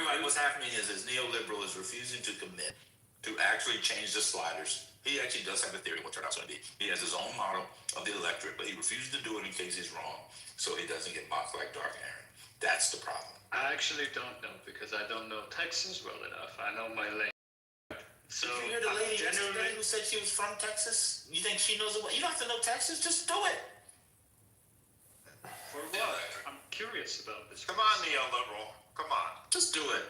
like what's happening is neoliberal is refusing to commit to actually change the sliders. He actually does have a theory of what turnout's going to be. He has his own model of the electorate, but he refuses to do it in case he's wrong, so he doesn't get mocked like Dark Aaron. That's the problem. I actually don't know because I don't know Texas well enough. I know my lane. So did you hear the lady yesterday who said she was from Texas? You think she knows what? You don't have to know Texas. Just do it. For what? I'm curious about this. Come on, neoliberal. Come on. Just do it.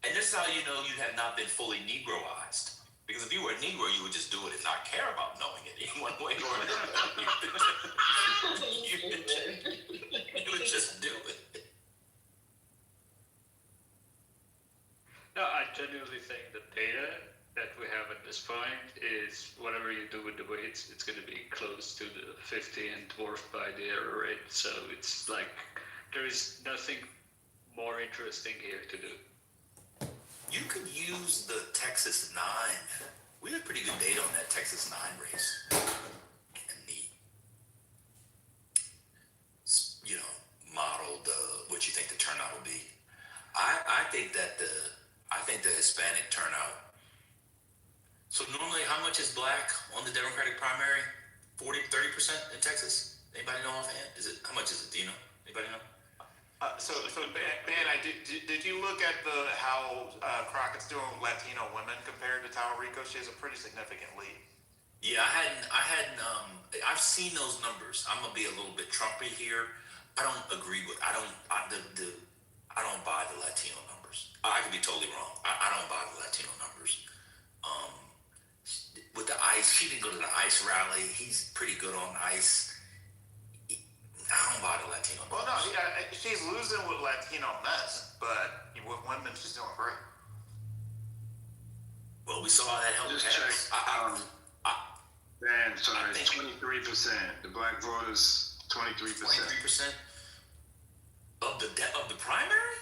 And this is how you know you have not been fully Negroized. Because if you were a Negro, you would just do it and not care about knowing it in one way or another. You would just do it. No, I genuinely think the data that we have at this point is whatever you do with the weights, it's going to be close to the 50 and dwarfed by the error rate. So it's like there is nothing more interesting here to do. You could use the Texas 9. We had pretty good data on that Texas 9 race. And modeled what you think the turnout will be. I think the Hispanic turnout. So normally, how much is black on the Democratic primary? 30% in Texas? Anybody know offhand? How much is it? Do you know? Anybody know? So Ben, did you look at how Crockett's doing with Latino women compared to Tallarico? She has a pretty significant lead. Yeah, I've seen those numbers. I'm gonna be a little bit Trumpy here. I don't agree with. I don't buy the Latino numbers. I could be totally wrong. I don't buy the Latino numbers. With the ICE, she didn't go to the ICE rally. He's pretty good on ICE. I don't buy the Latino numbers. Well, no, she's losing with Latino men, but with women, she's doing great. Well, we saw that help. Just check. Sorry, it's 23%. The black voters, 23%. 23% of the primary.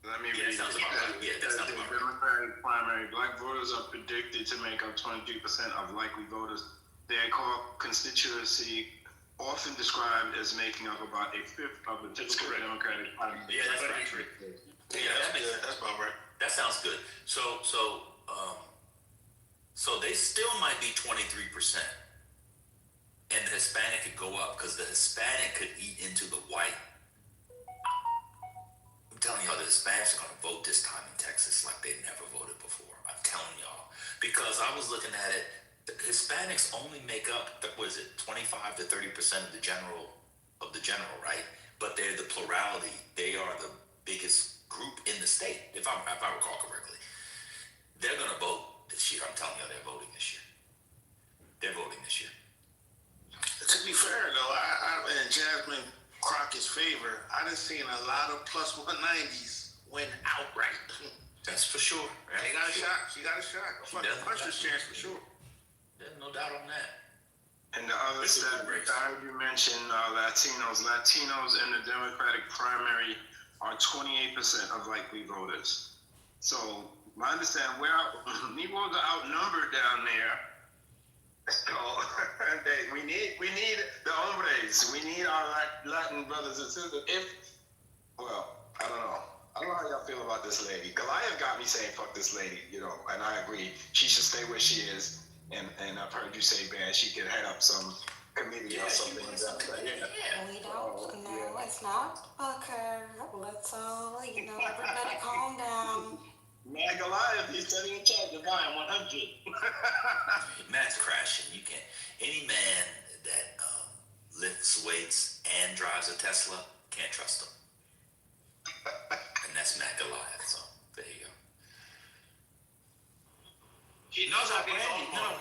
Let me read it. Sounds about right. Yeah, that sounds about right. Democratic primary, black voters are predicted to make up 23% of likely voters. They are called constituency, often described as making up about a fifth of the typical Democratic primary. Yeah, that's right. Yeah, that's about right. That sounds good. So they still might be 23%, and the Hispanic could go up because the Hispanic could eat into the white. I'm telling y'all, the Hispanics are going to vote this time in Texas like they've never voted before. I'm telling y'all, because I was looking at it. The Hispanics only make up, 25 to 30% of the general, right? But they're the plurality. They are the biggest group in the state, if I recall correctly. They're going to vote this year. I'm telling you, they're voting this year. They're voting this year. To be fair, though, in Jasmine Crockett's favor, I done seen a lot of plus 190s win outright. That's for sure. Right? They got a shot. She got a shot. A puncher's chance for sure. There's no doubt on that. And the other stat, you mentioned Latinos. Latinos in the Democratic primary are 28% of likely voters. So I understand Negroes are outnumbered down there. So we need the hombres. We need our Latin brothers and sisters. I don't know. I don't know how y'all feel about this lady. Goliath got me saying fuck this lady, and I agree. She should stay where she is. And I've heard you say, man, she could head up some committee or something like that. We don't. No, it's not. Okay, let's everybody calm down. Man, Goliath, he's sitting in charge of buying 100. Matt's crashing. You can't. Any man that lifts weights and drives a Tesla, can't trust him. And that's Matt Goliath. So there you go.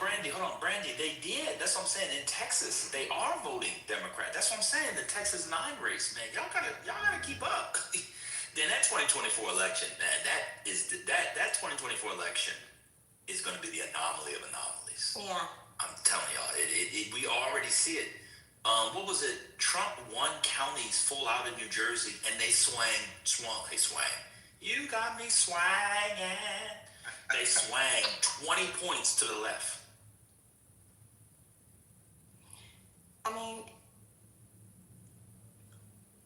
Brandy, hold on. Brandy, they did. That's what I'm saying. In Texas, they are voting Democrat. That's what I'm saying. The Texas 9 race, man. Y'all gotta keep up. Then that 2024 election, man, that 2024 election is going to be the anomaly of anomalies. Yeah. I'm telling y'all, we already see it. What was it? Trump won counties full out in New Jersey, and they swung. You got me swanging. They swang 20 points to the left. I mean,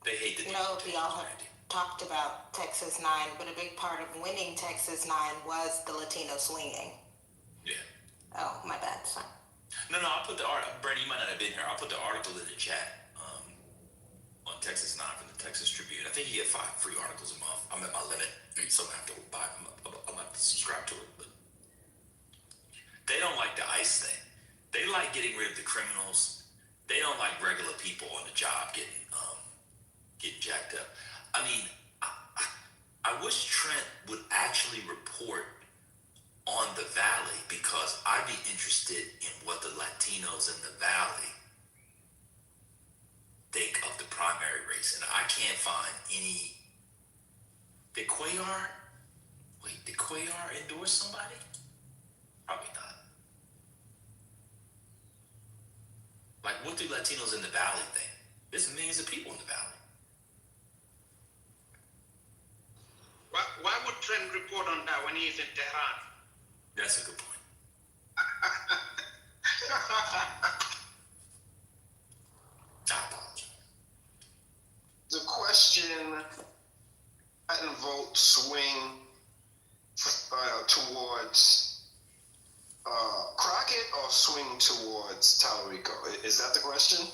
they hate the we all have talked about Texas 9, but a big part of winning Texas 9 was the Latino swinging. Yeah. Oh, my bad, son. No, I'll put the article. Brady, you might not have been here. I'll put the article in the chat on Texas 9 from the Texas Tribune. I think you get 5 free articles a month. I'm at my limit, so I have to buy. I'm have to subscribe to it. But they don't like the ICE thing. They like getting rid of the criminals. They don't like regular people on the job getting jacked up. I mean, I wish Trent would actually report on the Valley, because I'd be interested in what the Latinos in the Valley think of the primary race. And I can't find any. Did Cuellar endorse somebody? Probably not. Like, what do Latinos in the Valley think? There's millions of people in the Valley. Why would Trent report on that when he's in Tehran? That's a good point. I apologize. The question, Latin vote swing towards Crockett or swing towards Tallarico? Is that the question?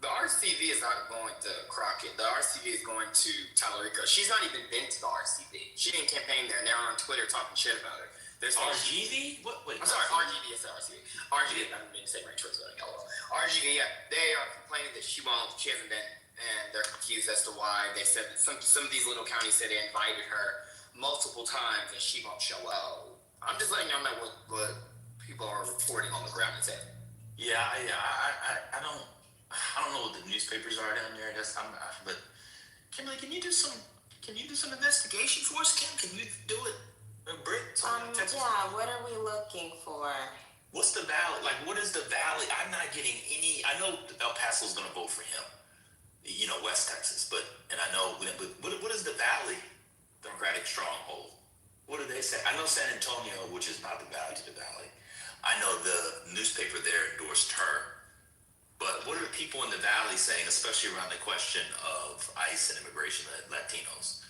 The RCV is not going to Crockett. The RCV is going to Tallarico. She's not even been to the RCV. She didn't campaign there. Now on Twitter talking shit about her. There's RGV? What? Wait, I'm sorry, RGV is the RCV. RGV, I haven't been to say my choice voting. RGV, yeah, they are complaining that she hasn't been, and they're confused as to why. They said that some of these little counties said they invited her multiple times and she won't show up. I'm just letting y'all know what people are reporting on the ground and saying. Yeah, I don't know what the newspapers are down there. But Kimberly, can you do some investigation for us, Kim? Can you do it? Britt, Yeah, what are we looking for? What's the Valley? Like, what is the Valley? I'm not getting any. I know El Paso's going to vote for him, West Texas, and I know, but what is the Valley Democratic stronghold? What do they say? I know San Antonio, which is not the Valley to the Valley. I know the newspaper there endorsed her. But what are the people in the Valley saying, especially around the question of ICE and immigration, Latinos?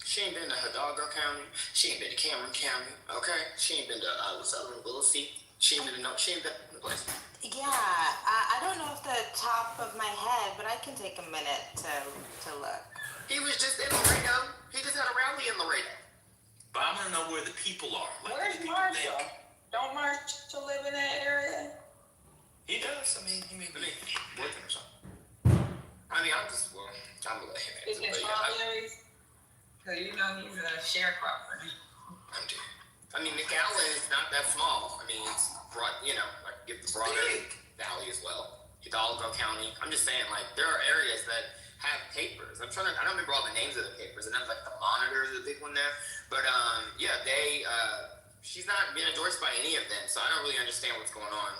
She ain't been to Hidalgo County. She ain't been to Cameron County. Okay, she ain't been to Southern Willisey. She ain't been to place. Yeah, I don't know off the top of my head, but I can take a minute to look. He was just in Laredo. He just had a rally in Laredo. But I want to know where the people are. Like, Where's what do people Marshall? think? Don't Marshall live in that area? He does. I mean, he may be working or something. I mean, I'm gonna let him Is answer. it But strawberries? Because you know he's a sharecropper. I mean, McAllen is not that small. I mean, it's broad, like give the broader valley as well. Hidalgo County. I'm just saying, like, there are areas that have papers. I don't remember all the names of the papers, and then like the Monitor is a big one there. But yeah, she's not been endorsed by any of them, so I don't really understand what's going on.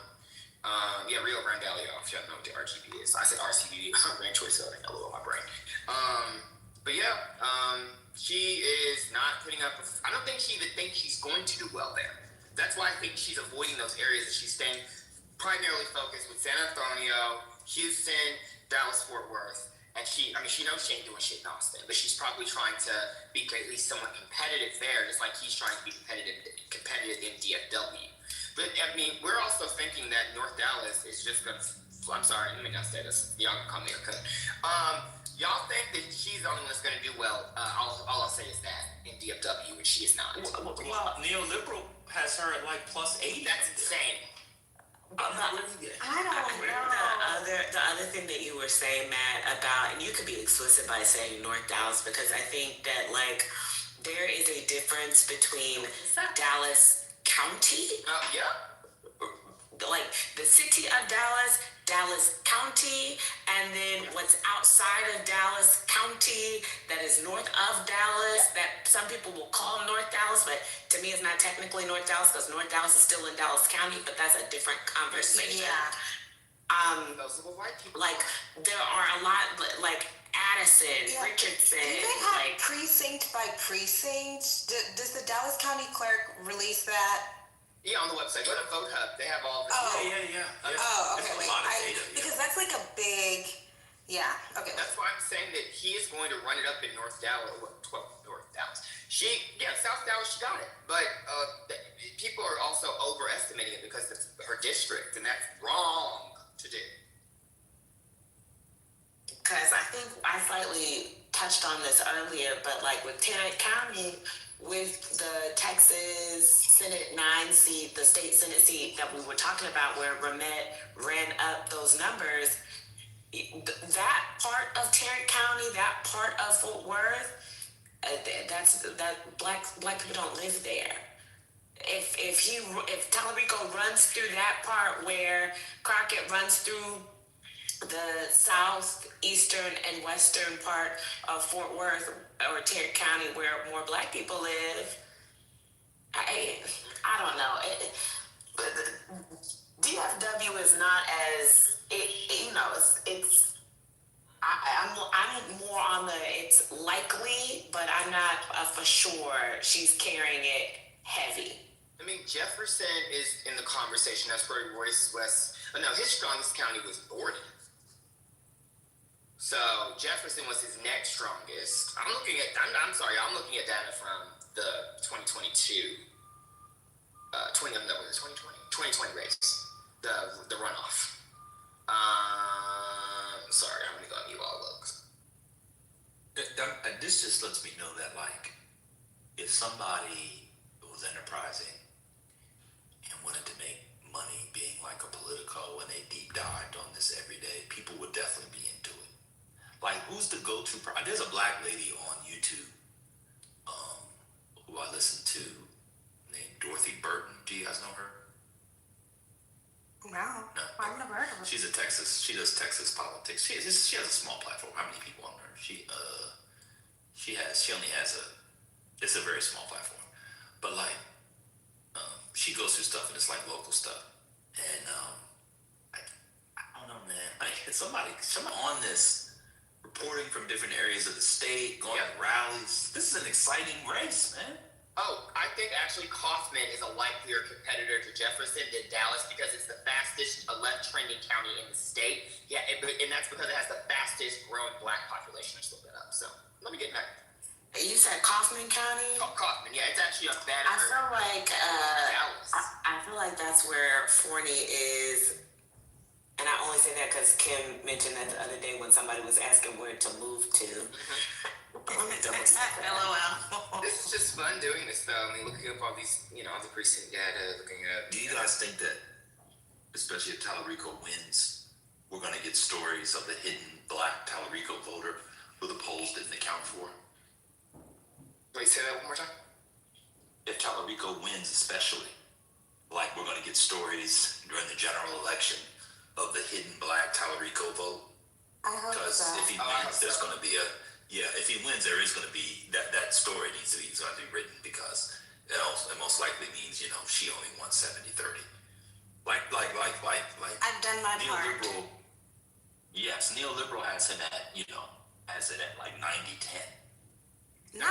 Yeah, Rio Grande Valley. If you don't know what the RGB is, I said RCB, Ranked Choice Voting. A little on my brain. But yeah, she is not putting up. I don't think she even thinks she's going to do well there. That's why I think she's avoiding those areas, and she's staying primarily focused with San Antonio, Houston, Dallas, Fort Worth. And she knows she ain't doing shit in Austin, but she's probably trying to be at least somewhat competitive there, just like he's trying to be competitive in DFW. But I mean, we're also thinking that North Dallas is just gonna. I'm sorry, let me not say this. Y'all can call me a cunt. Y'all think that she's the only one that's gonna do well? All I'll say is that in DFW, which she is not. Well, neoliberal has her at like +80. That's insane. I don't know. The other thing that you were saying, Matt, about, and you could be explicit by saying North Dallas, because I think that like there is a difference between Dallas County, Yeah. like the city of Dallas, Dallas County, and then what's outside of Dallas County that is north of Dallas, that some people will call North Dallas, but to me it's not technically North Dallas because North Dallas is still in Dallas County, but that's a different conversation. Yeah. Those little white people. Like there are a lot, like Addison, Yeah. Richardson, Do they have like precinct by precinct? Does the Dallas County Clerk release that? Yeah, on the website. Go to Vote Hub. They have all this. Oh. Yeah. Oh, okay. It's a Wait, lot of data. because that's like a big Yeah, okay. That's why I'm saying that he is going to run it up in North Dallas, North Dallas. South Dallas, she got it. But people are also overestimating it because it's her district, and that's wrong to do. Because I think I slightly touched on this earlier, but like with Tarrant County, with the Texas Senate 9 seat, the state Senate seat that we were talking about, where Ramette ran up those numbers, that part of Tarrant County, that part of Fort Worth, that black people don't live there. If Tallarico runs through that part where Crockett runs through the southeastern and western part of Fort Worth or Tarrant County where more black people live, I don't know. But the DFW is not as it's. I'm more on the it's likely, but I'm not for sure she's carrying it heavy. I mean, Jefferson is in the conversation. That's where Royce West. Oh, no, his strongest county was Borden. So Jefferson was his next strongest. I'm looking at data from the 2022, 2020 race, the runoff. Sorry, I'm gonna go on you all looks. This just lets me know that, like, if somebody was enterprising and wanted to make money being like a Politico and they deep dived on this every day, people would definitely be into it. Like, who's the go-to? There's a black lady on YouTube who I listen to named Dorothy Burton. Do you guys know her? No, No. I've never heard of it. She does Texas politics. She has a small platform. How many people on her? She only has it's a very small platform. But like, she goes through stuff and it's like local stuff. And I don't know, man. Like, somebody on this reporting from different areas of the state, going to rallies. This is an exciting race, man. Oh, I think actually Kaufman is a likelier competitor to Jefferson than Dallas because it's the fastest left trending county in the state. Yeah, and that's because it has the fastest growing black population. I just looked that up. So let me get back. You said Kaufman County? Oh, Kaufman, yeah, it's actually a better. I feel like Dallas. I feel like that's where Forney is, and I only say that because Kim mentioned that the other day when somebody was asking where to move to. LOL. This is just fun doing this, though. I mean, looking up all these, all the precinct data, looking at. Do you guys think that, especially if Tallarico wins, we're going to get stories of the hidden black Tallarico voter who the polls didn't account for? Wait, say that one more time. If Tallarico wins, especially, like, we're going to get stories during the general election of the hidden black Tallarico vote. I hope Because so. if he wins, there's going to be if he wins, there is going to be that story needs to be written because it most likely means, she only won 70-30. Like I've done my part. neoliberal. Yes, neoliberal has him at has it at like 90-10. 90-10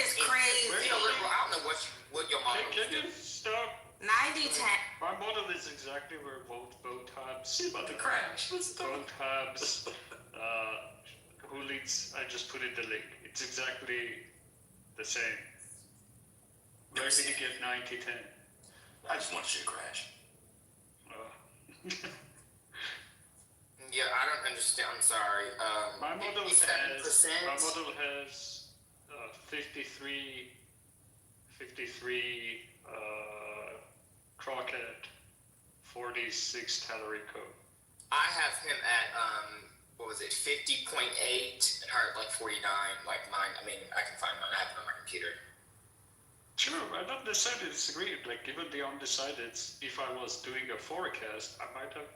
is crazy. Neoliberal, I don't know what your model Can is. you stop? 90-10. My model is exactly where vote hubs. About to crash. Vote hubs. Who leads? I just put in the link. It's exactly the same. Where did you get 90-10? I just want to see it crash. Yeah, I don't understand. I'm sorry. My model 87%. has 53 Crockett, 46 Tallarico. I have him at 50.8, and her at like 49. Like mine. I mean, I can find mine. I have it on my computer. Sure, I don't necessarily disagree. Like, given the undecideds, if I was doing a forecast, I might have.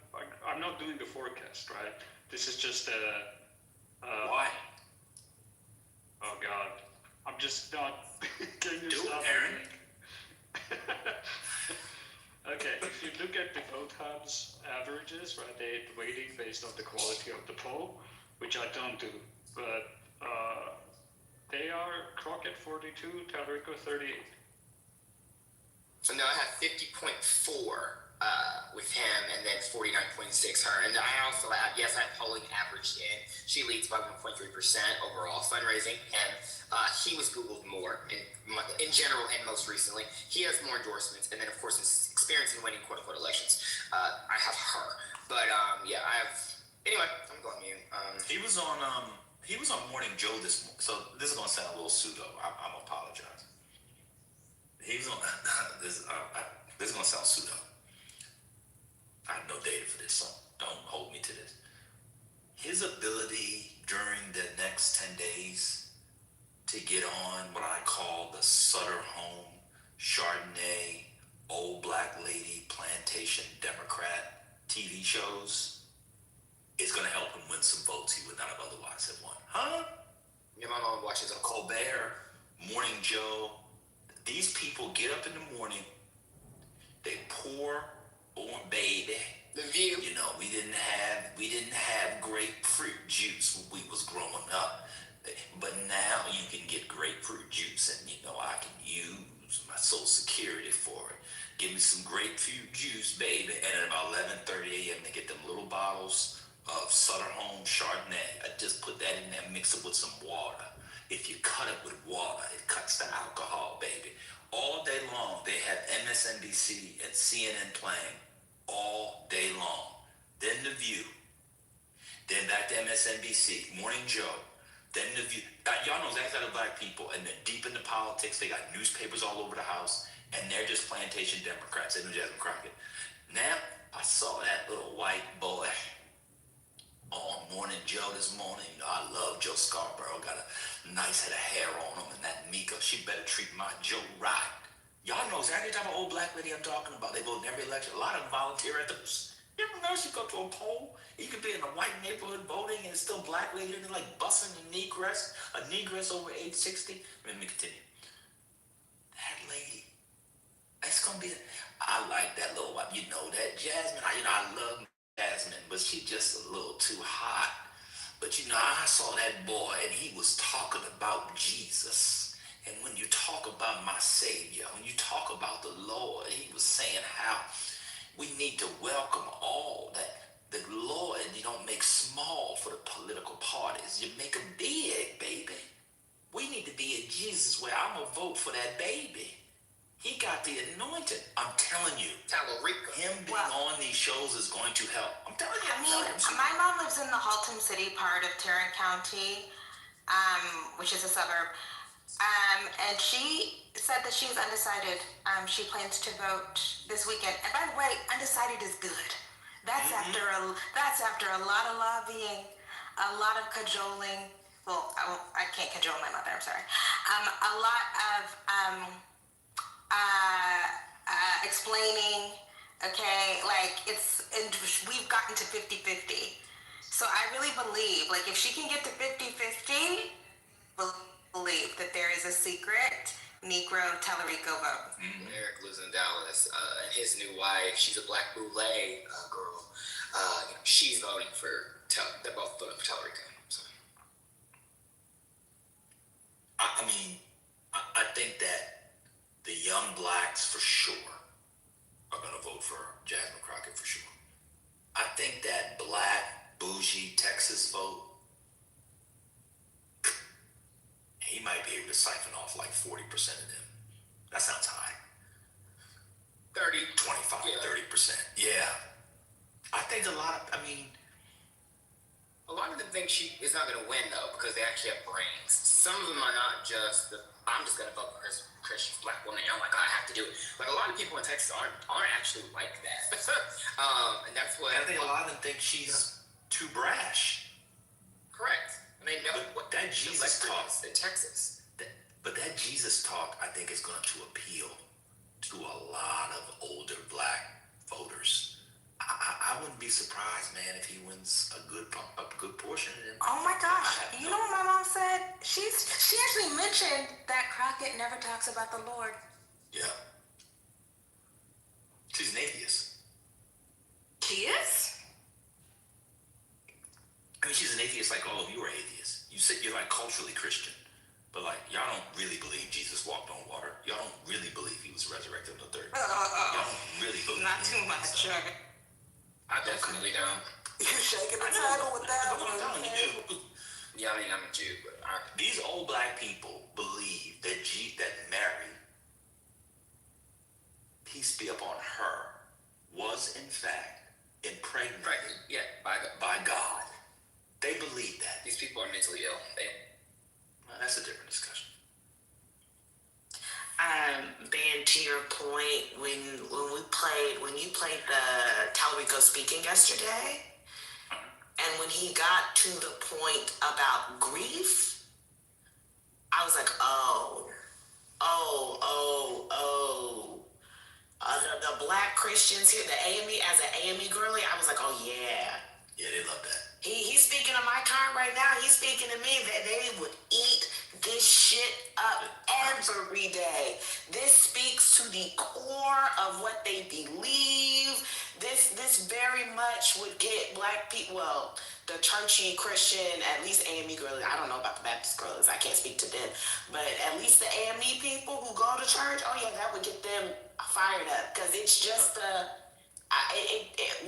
I'm not doing the forecast, right? This is just a. Why? Oh God, I'm just not. Can you Do it, stop Aaron. Okay, if you look at the vote hubs averages, right, they're weighting based on the quality of the poll, which I don't do, but they are Crockett 42, Tallarico 38. So now I have 50.4 with him, and then 49.6 her. And I also, yes, I have polling averaged in. She leads by 1.3% overall fundraising, and he was Googled more in general and most recently. He has more endorsements, and then of course his experience in winning quote unquote elections. I have her, but yeah, I have. Anyway, I'm going mute. He was on Morning Joe this morning. So this is gonna sound a little pseudo. I'm apologize. He was on this. This is gonna sound pseudo. I have no data for this, so don't hold me to this. His ability during the next 10 days to get on what I call the Sutter Home Chardonnay Old Black Lady Plantation Democrat TV shows is going to help him win some votes he would not have otherwise have won. Huh? Your mom watches a Colbert, Morning Joe. These people get up in the morning, they pour on baby. The View. You know, we didn't have grapefruit juice when we was growing up, but now you can get grapefruit juice, and you know I can use my Social Security for it. Give me some grapefruit juice, baby, and at about 11:30 a.m. they get them little bottles of Sutter Home Chardonnay. I just put that in there, mix it with some water. If you cut it with water, it cuts the alcohol, baby. All day long, they have MSNBC and CNN playing all day long. Then The View. Then back to MSNBC, Morning Joe. Then The View. Y'all know exactly how the black people, and they're deep into politics. They got newspapers all over the house, and they're just plantation Democrats. They know Jasmine Crockett. Now, I saw that little white boy on Morning Joe this morning. You know, I love Joe Scarborough. Got a nice head of hair on him, and that Mika, she better treat my Joe right. Y'all know exactly the type of old black lady I'm talking about. They vote in every election. A lot of them volunteer at those. You ever notice you go to a poll, you could be in a white neighborhood voting, and it's still black lady, and they're like busing a negress over age 60. Let me continue. That lady, it's gonna be. I like that little white. You know that Jasmine. I love Jasmine, but she just a little too hot. But you know, I saw that boy, and he was talking about Jesus. And when you talk about my Savior, when you talk about the Lord, he was saying how we need to welcome all that the Lord, you don't make small for the political parties. You make them big, baby. We need to be at Jesus where I'm going to vote for that baby. He got the anointing. I'm telling you. Tallarico. Him being on these shows is going to help. I'm telling you. I mean, my mom lives in the Haltom City part of Tarrant County, which is a suburb. And she said that she's undecided. She plans to vote this weekend. And by the way, undecided is good. That's after a lot of lobbying, a lot of cajoling. Well, I can't cajole my mother. I'm sorry. A lot of explaining. Okay, like we've gotten to 50-50. So I really believe, like, if she can get to 50-50, believe that there is a secret Negro Tallarico vote. Eric lives in Dallas, and his new wife, she's a black boule girl. She's voting for. They're both voting for Tallarico. So. I mean, I think that the young blacks for sure are going to vote for Jasmine Crockett for sure. I think that black bougie Texas vote, he might be able to siphon off like 40% of them. That sounds high. 25, 30%. Yeah. I think a lot of them think she is not going to win, though, because they actually have brains. Some of them are not just I'm just going to vote for her because she's a black woman. And I'm like, I have to do it. Like, a lot of people in Texas aren't actually like that. And that's what... I think a lot of them think she's too brash. Correct. And they know what that Jesus talk in Texas. But that Jesus talk, I think, is going to appeal to a lot of older black voters. I wouldn't be surprised, man, if he wins a good portion of them. Oh my gosh! You know what my mom said? She actually mentioned that Crockett never talks about the Lord. Yeah. She's an atheist. She is? I mean, she's an atheist like all of you are atheists. You said you're like culturally Christian. But like, y'all don't really believe Jesus walked on water. Y'all don't really believe he was resurrected on the third day. Y'all don't really believe. Not too much. I definitely don't. You're shaking the title with that That's what I'm telling you. Yeah, I mean, I'm a Jew, but These old black people believe that that Mary, peace be upon her, was in fact impregnated yeah, by God. They believe that. these people are mentally ill. Well, that's a different discussion. Ben, to your point, when you played the Talarico speaking yesterday, and when he got to the point about grief, I was like, the black Christians here, the AME, as an AME girly, I was like, oh yeah. Yeah, they love that. He's speaking to my kind right now. He's speaking to me that they would eat this shit up every day. This speaks to the core of what they believe. This very much would get black people, well, the churchy Christian, at least AME girls, I don't know about the Baptist girls, I can't speak to them, but at least the AME people who go to church, oh yeah, that would get them fired up, because it's just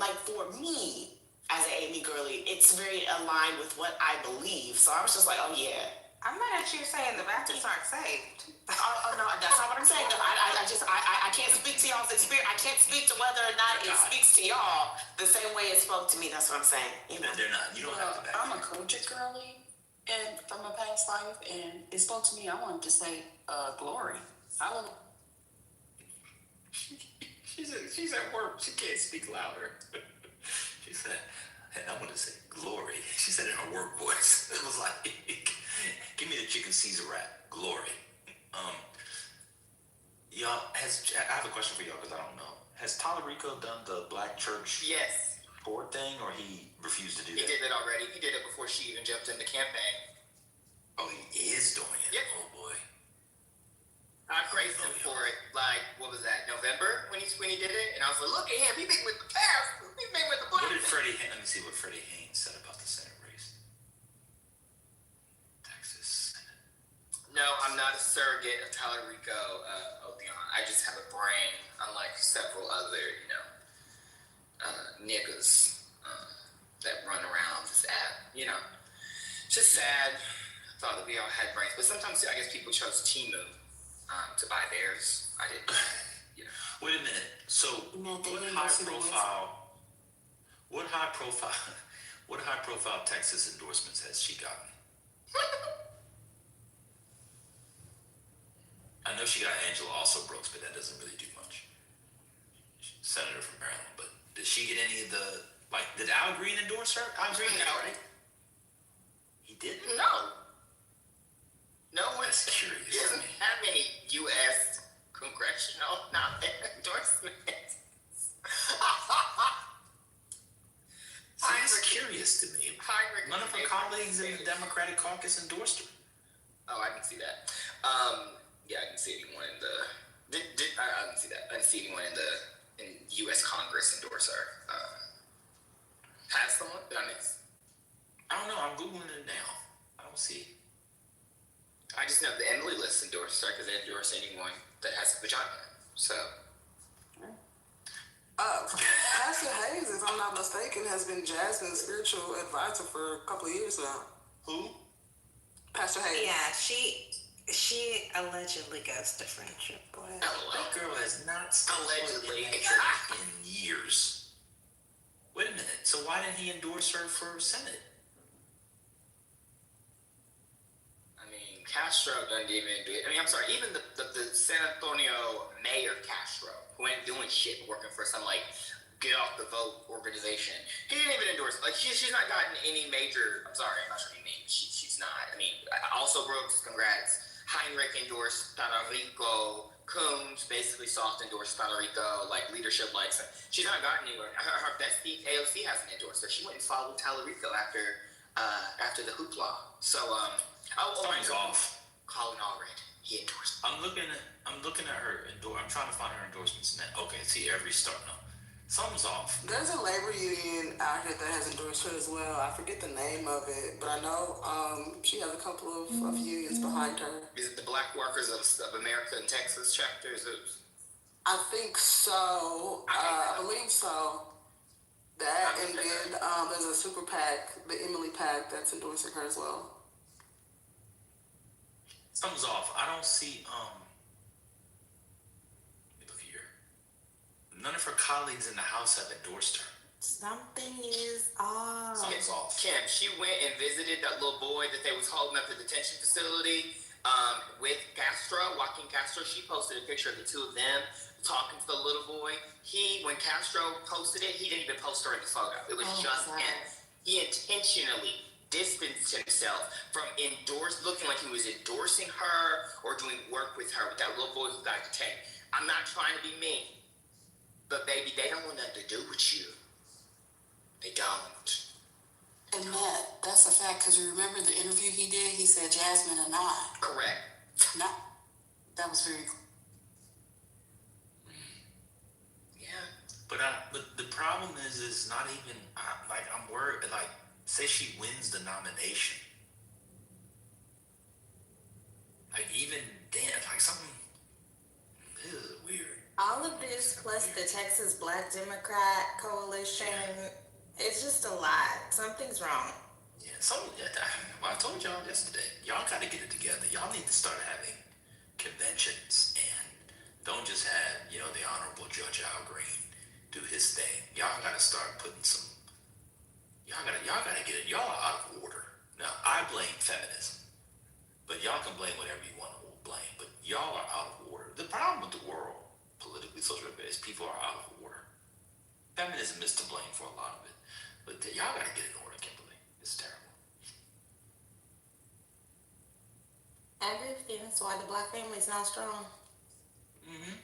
like for me, as an AME girly, it's very aligned with what I believe. So I was just like, oh yeah. I'm mad at you saying the Baptists aren't saved. Oh no, that's not what I'm saying. I can't speak to y'all's experience. I can't speak to whether or not it speaks to y'all the same way it spoke to me. That's what I'm saying. You know, They're not. You don't have to back I'm a them. culture girly, and from a past life, and it spoke to me. I wanted to say, glory. Hallelujah. She's at work. She can't speak louder. She said, and I want to say glory. She said in her work voice. It was like, give me the chicken Caesar wrap. Glory. Y'all, I have a question for y'all because I don't know. Has Talarico done the black church Yes, board thing, or he refused to do he that? did it already. He did it before she even jumped in the campaign. Oh, he is doing it. Yep. Oh boy. I praised him for it. Like, what was that? November when he did it, and I was like, look at him. He been with the past. He been with the black. What did Freddie? Let me see what Freddie Haynes said about the Senate race. Texas Senate. No, I'm not a surrogate of Talarico Otheon. I just have a brain, unlike several other, niggas that run around this app. It's just sad. I thought that we all had brains, but sometimes I guess people chose Timu to buy theirs. I didn't. Wait a minute. So, what high profile Texas endorsements has she gotten? I know she got Angela also Brooks, but that doesn't really do much. Senator from Maryland, but did she get any of the, like, did Al Green endorse her? Al Green, right? He didn't? No. No one. That's curious He to doesn't me. have any U.S. congressional endorsements. See, that's curious to me. Heinrich None of her colleagues in the Democratic caucus endorsed her. Oh, I can see that. Yeah, I didn't see anyone in the. I didn't see that. I didn't see anyone in U.S. Congress endorse her. Has someone? Did I miss? I don't know. I'm googling it now. I don't see. I just know the Emily List endorses her because they endorse anyone that has a vagina. So. Pastor Hayes, if I'm not mistaken, has been Jasmine's spiritual advisor for a couple of years now. Who? Pastor Hayes. Yeah, she allegedly goes to friendship with. That girl has not stepped foot Allegedly. in that church in years. Wait a minute. So why didn't he endorse her for Senate? I mean, Castro doesn't even do it. I'm sorry, even the San Antonio mayor Castro, who ain't doing shit working for some, like, get off the vote organization, he didn't even endorse, like, she's not gotten any major, I'm sorry, I'm not sure what you mean, she's not. I mean, also Brooks, congrats. Heinrich endorsed Talarico. Coombs basically soft endorsed Talarico, like, leadership likes her. She's not gotten anywhere. Her bestie, AOC, hasn't endorsed her. She went and followed Talarico after the hoopla. So, Something's off. Colin Allred, he endorsed. I'm looking at her I'm trying to find her endorsements now. Okay, see every start. No. Something's off. There's a labor union out here that has endorsed her as well. I forget the name of it, but I know she has a couple of unions behind her. Is it the Black Workers of America in Texas chapter? Is it? I think so. I believe so. That and then there's a super PAC, the Emily PAC, that's endorsing her as well. Something's off. I don't see. Let me look here. None of her colleagues in the House have endorsed her. Something is off. Something's off. Kim, she went and visited that little boy that they was holding up at the detention facility with Castro, Joaquin Castro. She posted a picture of the two of them talking to the little boy. When Castro posted it, he didn't even post her in the photo. It was just him. He intentionally distanced himself from looking like he was endorsing her or doing work with her, with that little boy who got detained. I'm not trying to be mean, but baby, they don't want nothing to do with you. They don't. And that's a fact, because you remember the interview he did? He said Jasmine and I. Correct. That was very. Yeah. But the problem is not even like I'm worried. Like, say she wins the nomination, like even then, like something is weird. All of this plus the Texas Black Democrat Coalition, it's just a lot. Something's wrong. Yeah, well, I told y'all yesterday, y'all got to get it together. Y'all need to start having conventions and don't just have, the Honorable Judge Al Green do his thing. Y'all got to start putting some. Y'all got to get it. Y'all are out of order. Now, I blame feminism, but y'all can blame whatever you want to blame. But y'all are out of order. The problem with the world, politically, socially, is people are out of order. Feminism is to blame for a lot of it, but y'all got to get in order, Kimberly. It's terrible. I agree with you. That's why the Black family is not strong. Mm-hmm.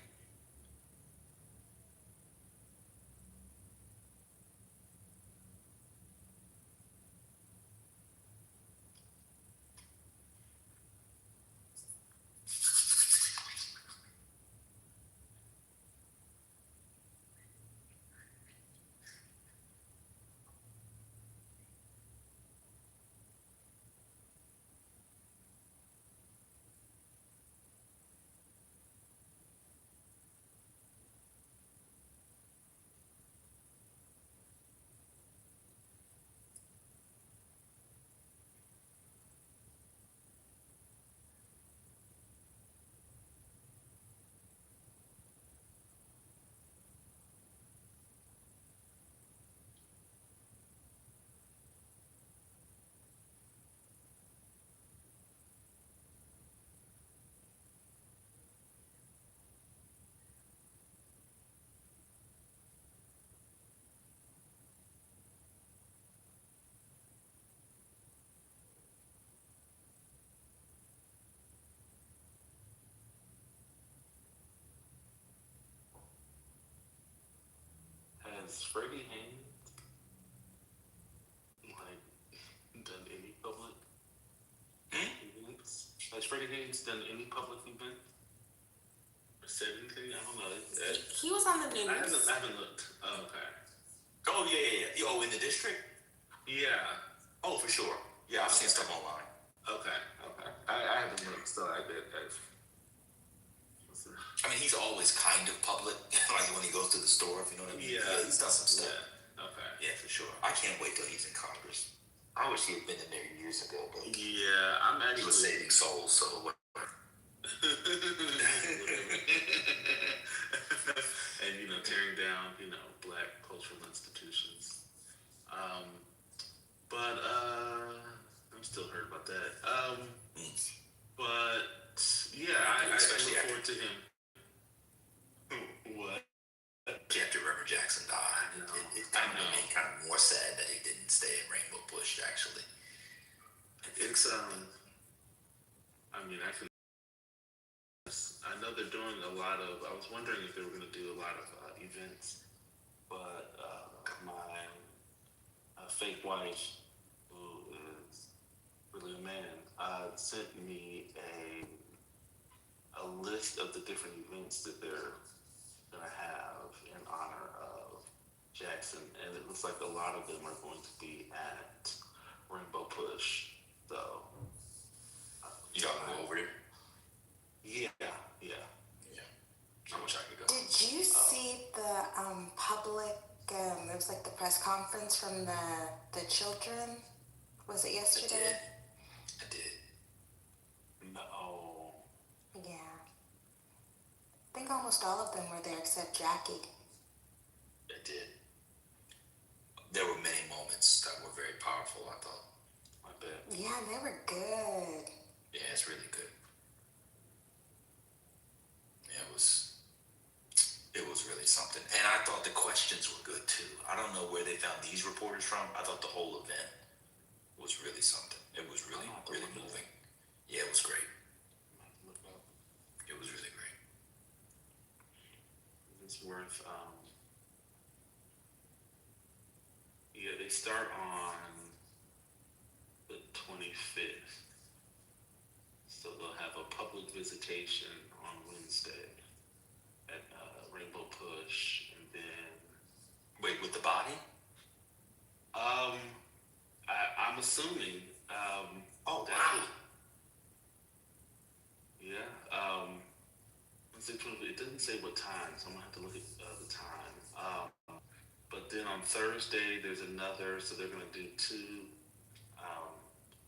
Has Freddie Haynes done any public events? Has Freddie Haynes done any public event? Or said anything? I don't know. He was on the news. I haven't looked. Oh, okay. Oh yeah. Oh, in the district? Yeah. Oh, for sure. Yeah, I've seen stuff online. Okay. I haven't looked, so I did. I mean, he's always kind of public, like when he goes to the store, if you know what I mean. Yeah. He's done some stuff. Yeah. Okay. Yeah, for sure. I can't wait till he's in Congress. I wish he had been in there years ago, but Yeah, I'm he actually. was saving souls, so whatever. And tearing down black cultural institutions. But I'm still hurt about that. But yeah, I look forward to him. What? After Reverend Jackson died, it kind of made me kind of more sad that he didn't stay in Rainbow Push. Actually, It's I mean, I know they're doing a lot of. I was wondering if they were going to do a lot of events, but my fake wife, who is really a man, sent me a list of the different events that they're going to have in honor of Jackson, and it looks like a lot of them are going to be at Rainbow Push. So You gotta go over there. yeah. I wish I could go. Did you see the public? It was like the press conference from the children. Was it yesterday? I did. No. Yeah. I think almost all of them were there except Jackie. I did. There were many moments that were very powerful, I thought. I bet. Yeah, they were good. Yeah, it's really good. Yeah, it was really something. And I thought the questions were good too. I don't know where they found these reporters from. I thought the whole event was really something. It was really, really moving. Yeah, it was great. It was really great. It's worth, yeah, they start on the 25th. So they'll have a public visitation on Wednesday at Rainbow Push, and then Wait, with the body? I'm assuming. Oh, that wow. Yeah. It doesn't say what time, so I'm gonna have to look at the time. But then on Thursday there's another, so they're gonna do two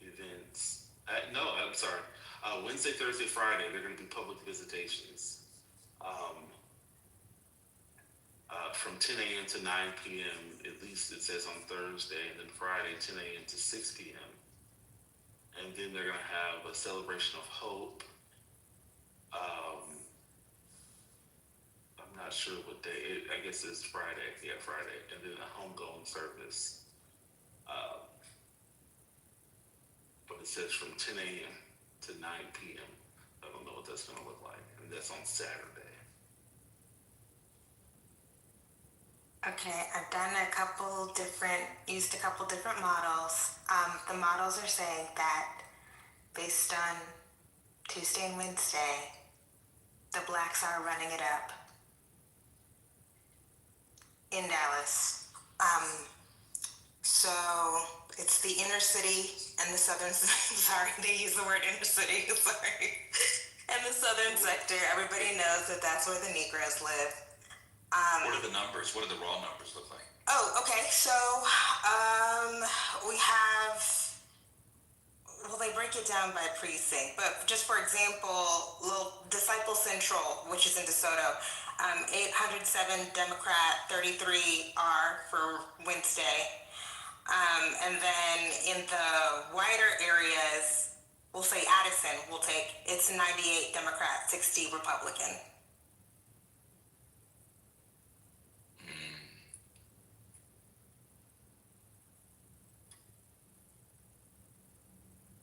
events. No, I'm sorry. Wednesday, Thursday, Friday, they're gonna do public visitations. From 10 a.m. to 9 p.m. At least it says on Thursday, and then Friday 10 a.m. to 6 p.m. And then they're gonna have a celebration of hope. I'm not sure what day. I guess it's Friday. Yeah, Friday, and then a homegoing service. But it says from 10 a.m. to 9 p.m. I don't know what that's gonna look like, and that's on Saturday. Okay, I've done used a couple different models. The models are saying that based on Tuesday and Wednesday, the blacks are running it up in Dallas. So it's the inner city and the southern, sorry, they use the word inner city, sorry. And the southern sector, everybody knows that that's where the Negroes live. What are the numbers? What do the raw numbers look like? Oh, okay. So we have, well, they break it down by precinct, but just for example, little Disciple Central, which is in DeSoto, 807 Democrat, 33 R for Wednesday. And then in the wider areas, we'll say Addison, it's 98 Democrat, 60 Republican.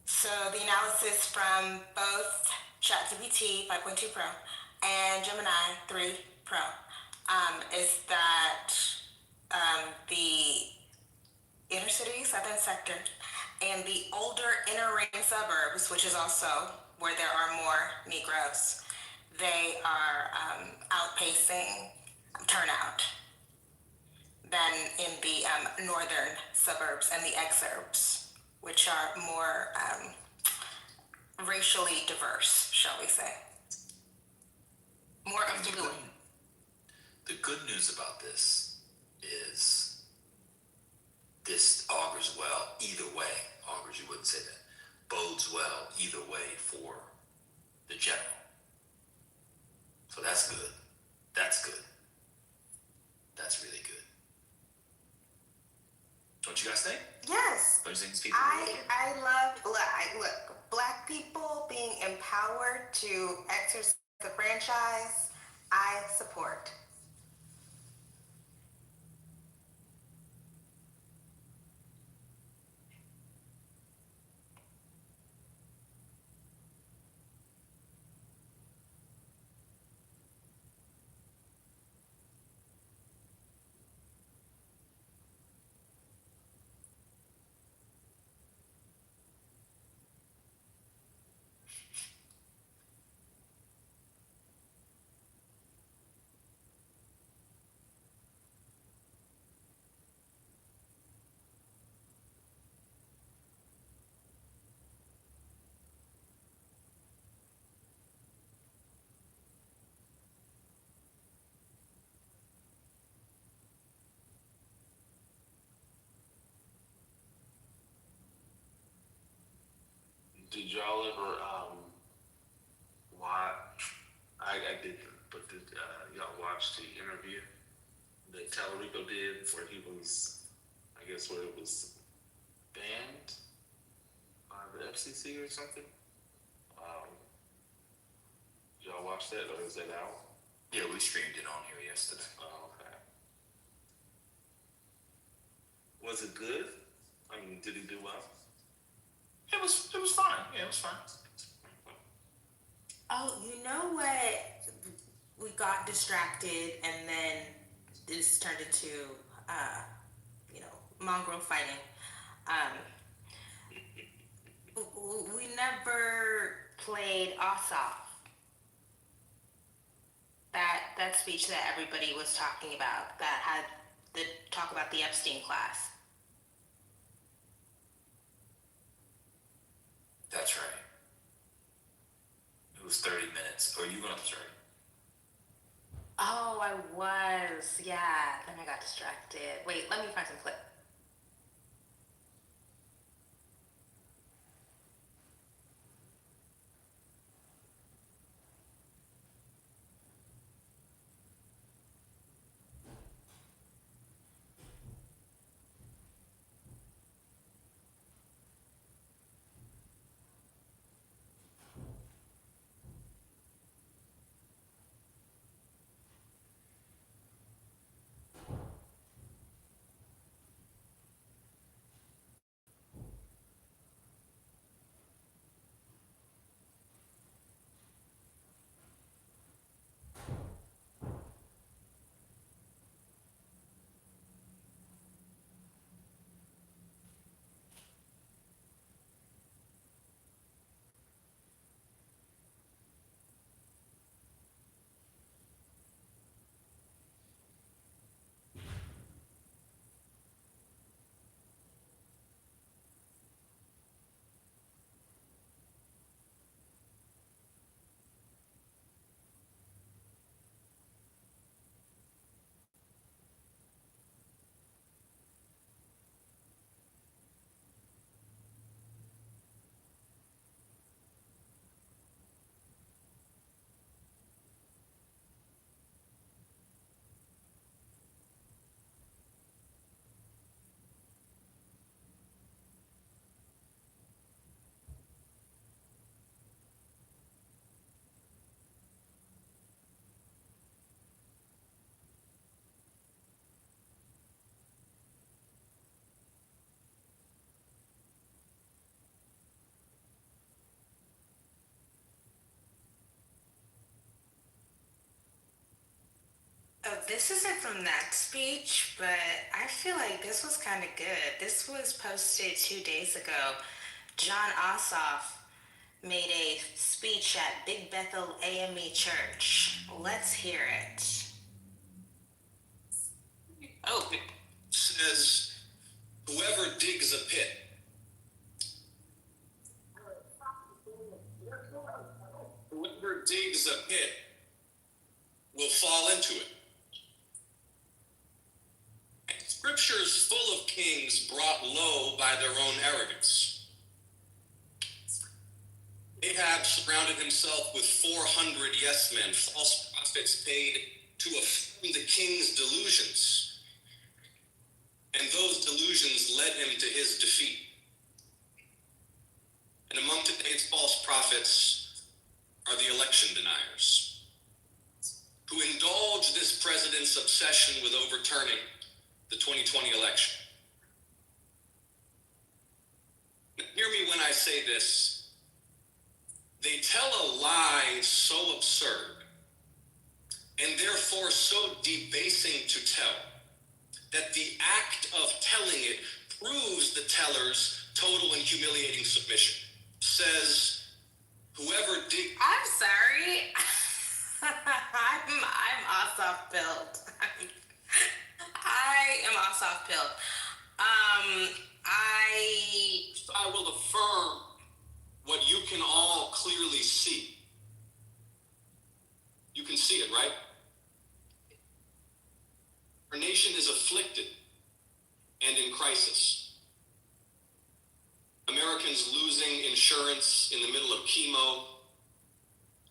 So the analysis from both ChatGPT 5.2 Pro and Gemini 3 Pro is that the inner city southern sector and the older inner ring suburbs, which is also where there are more Negroes, they are outpacing turnout than in the northern suburbs and the exurbs, which are more racially diverse, shall we say. More affluent. The good news about this is this augurs well either way. Augurs, you wouldn't say that. Bodes well either way for the general. So that's good. That's good. That's really good. Don't you guys think? Yes. Don't you think these people I love, look, black people being empowered to exercise the franchise, I support. did y'all ever watch? I did, but did y'all watch the interview that Tallarico did where he was, I guess, where it was banned by the FCC or something? Y'all watch that, or is that out? Yeah, we streamed it on here yesterday. Oh, okay. Was it good? I mean, did he do well? It was fine. Yeah, it was fine. Oh, you know what? We got distracted, and then this turned into, mongrel fighting. We never played Ossoff. That speech that everybody was talking about, that had the talk about the Epstein class. That's right. It was 30 minutes. Or you going to start? Oh, I was. Yeah. Then I got distracted. Wait, let me find some clip. Oh, this isn't from that speech, but I feel like this was kind of good. This was posted 2 days ago. John Ossoff made a speech at Big Bethel AME Church. Let's hear it. Oh, says, whoever digs a pit. Whoever digs a pit will fall into it. Scripture's full of kings brought low by their own arrogance. Ahab surrounded himself with 400 yes men, false prophets paid to affirm the king's delusions. And those delusions led him to his defeat. And among today's false prophets are the election deniers, who indulge this president's obsession with overturning the 2020 election. Now, hear me when I say this. They tell a lie so absurd and therefore so debasing to tell that the act of telling it proves the teller's total and humiliating submission. Says, whoever I'm sorry. I'm Ossoff built. I am Ossoff built. I will affirm what you can all clearly see. You can see it, right? Our nation is afflicted and in crisis. Americans losing insurance in the middle of chemo,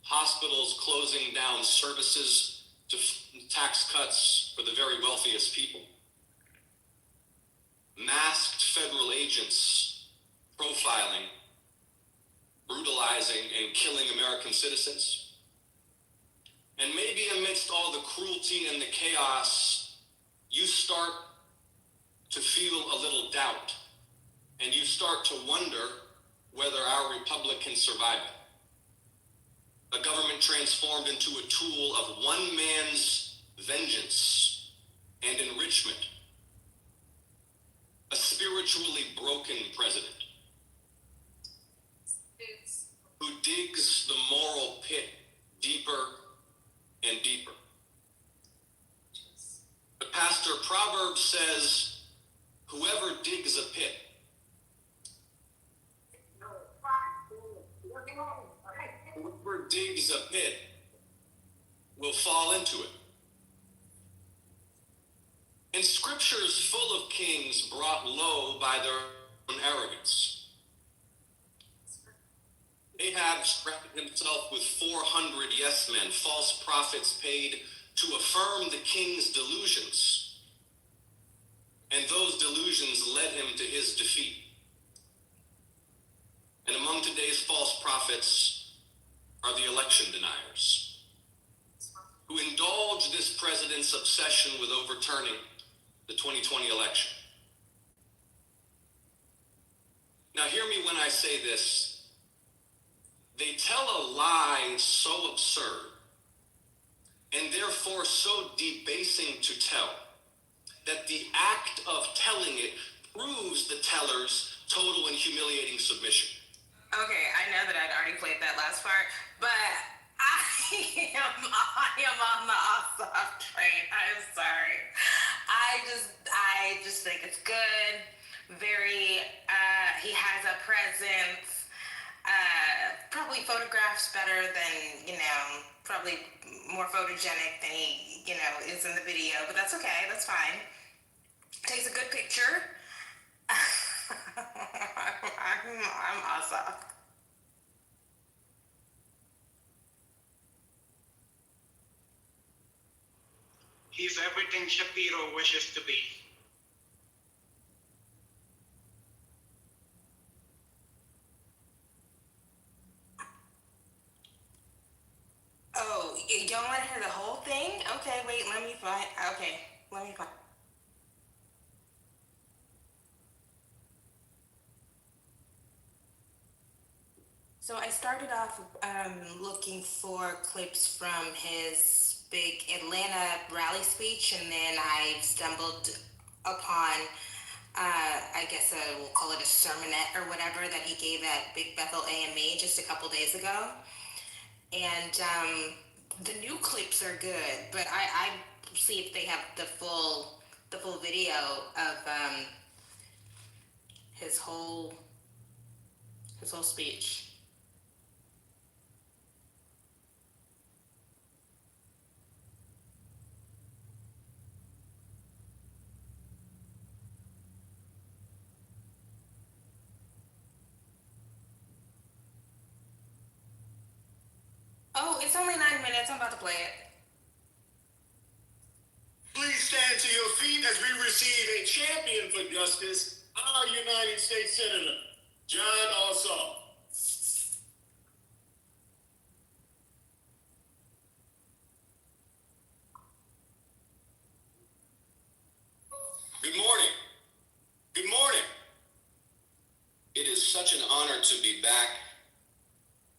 hospitals closing down services to tax cuts for the very wealthiest people, masked federal agents profiling, brutalizing, and killing American citizens. And maybe amidst all the cruelty and the chaos, you start to feel a little doubt, and you start to wonder whether our republic can survive it. A government transformed into a tool of one man's vengeance and enrichment. A spiritually broken president who digs the moral pit deeper and deeper. But Pastor, Proverbs says, whoever digs a pit whoever digs a pit will fall into it. And Scripture is full of kings brought low by their own arrogance. Ahab surrounded himself with 400 yes men, false prophets paid to affirm the king's delusions. And those delusions led him to his defeat. And among today's false prophets are the election deniers, who indulge this president's obsession with overturning the 2020 election. Now, hear me when I say this. They tell a lie so absurd and therefore so debasing to tell that the act of telling it proves the teller's total and humiliating submission. Okay, I know that I'd already played that last part, but I am on the off train. I'm sorry. I just think it's good. Very, he has a presence. Probably photographs better than, probably more photogenic than he, is in the video, but that's okay. That's fine. Takes a good picture. I'm awesome. He's everything Shapiro wishes to be. Oh, you don't want to hear the whole thing? Okay, wait, let me find. So I started off looking for clips from his big Atlanta rally speech, and then I stumbled upon, I guess we'll call it a sermonette or whatever that he gave at Big Bethel AME just a couple days ago. And the new clips are good, but I see if they have the full video of his whole speech. Oh, it's only 9 minutes. I'm about to play it. Please stand to your feet as we receive a champion for justice, our United States Senator, John Ossoff. Good morning. Good morning. It is such an honor to be back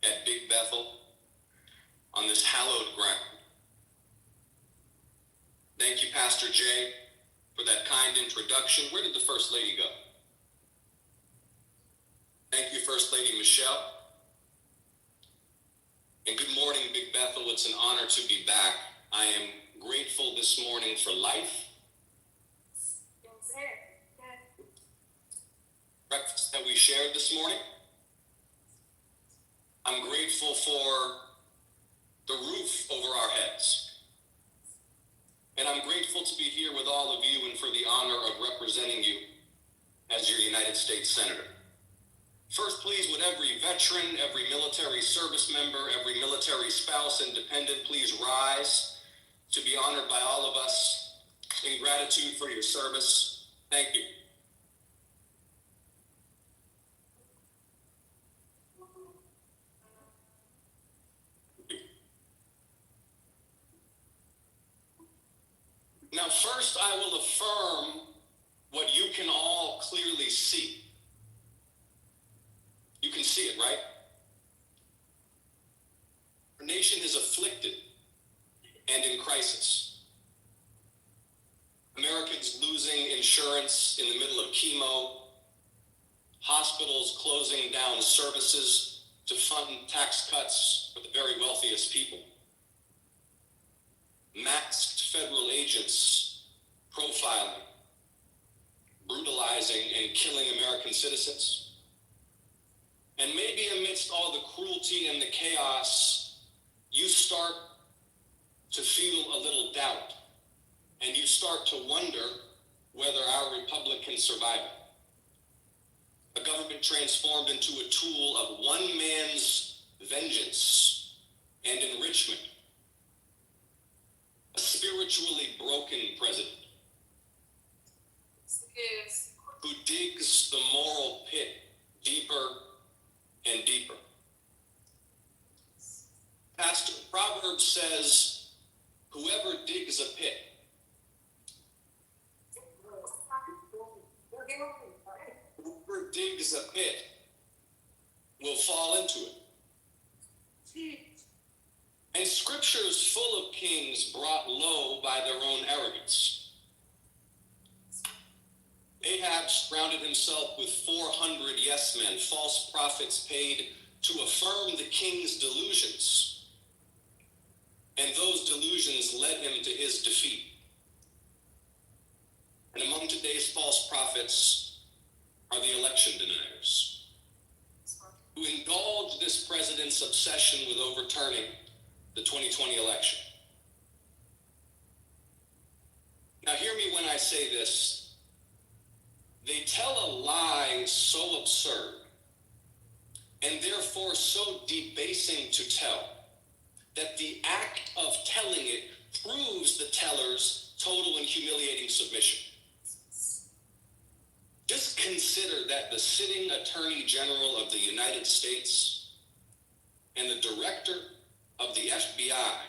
at Big Bethel on this hallowed ground. Thank you, Pastor Jay, for that kind introduction. Where did the First Lady go? Thank you, First Lady Michelle. And good morning, Big Bethel. It's an honor to be back. I am grateful this morning for life. Breakfast that we shared this morning. I'm grateful for the roof over our heads. And I'm grateful to be here with all of you and for the honor of representing you as your United States Senator. First, please, would every veteran, every military service member, every military spouse and dependent please rise to be honored by all of us in gratitude for your service. Thank you. Now, first, I will affirm what you can all clearly see. You can see it, right? Our nation is afflicted and in crisis. Americans losing insurance in the middle of chemo, hospitals closing down services to fund tax cuts for the very wealthiest people, masked federal agents profiling, brutalizing, and killing American citizens. And maybe amidst all the cruelty and the chaos, you start to feel a little doubt, and you start to wonder whether our republic can survive it. A government transformed into a tool of one man's vengeance and enrichment. A spiritually broken president who digs the moral pit deeper and deeper. Pastor, Proverbs says, whoever digs a pit whoever digs a pit will fall into it. And scripture is full of kings brought low by their own arrogance. Ahab surrounded himself with 400 yes men, false prophets paid to affirm the king's delusions. And those delusions led him to his defeat. And among today's false prophets are the election deniers, who indulge this president's obsession with overturning the 2020 election. Now, hear me when I say this. They tell a lie so absurd and therefore so debasing to tell that the act of telling it proves the teller's total and humiliating submission. Just consider that the sitting Attorney General of the United States and the Director of the FBI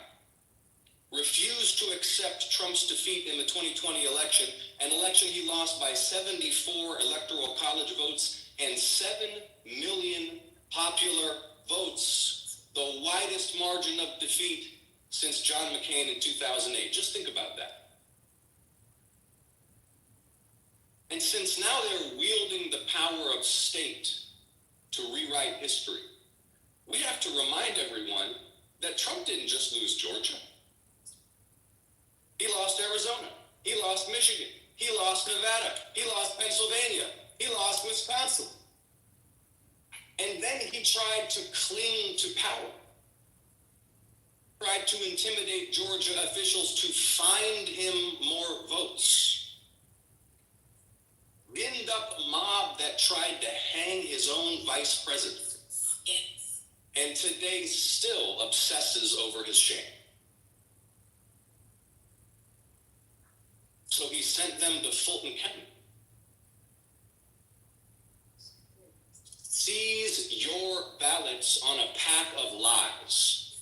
refused to accept Trump's defeat in the 2020 election, an election he lost by 74 electoral college votes and 7 million popular votes, the widest margin of defeat since John McCain in 2008. Just think about that. And since now they're wielding the power of state to rewrite history, we have to remind everyone that Trump didn't just lose Georgia. He lost Arizona. He lost Michigan. He lost Nevada. He lost Pennsylvania. He lost Wisconsin. And then he tried to cling to power. Tried to intimidate Georgia officials to find him more votes. Ginned up a mob that tried to hang his own vice president. And today still obsesses over his shame. So he sent them to Fulton County. Seize your ballots on a pack of lies.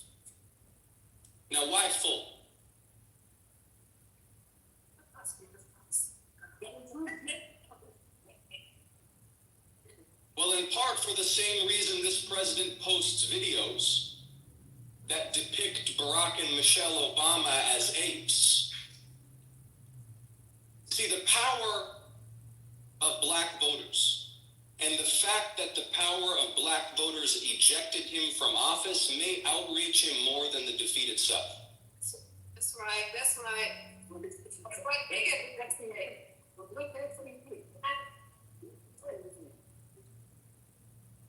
Now, why Fulton? Well, in part for the same reason this president posts videos that depict Barack and Michelle Obama as apes. See, the power of black voters and the fact that the power of black voters ejected him from office may outreach him more than the defeat itself. That's right. That's right. That's right.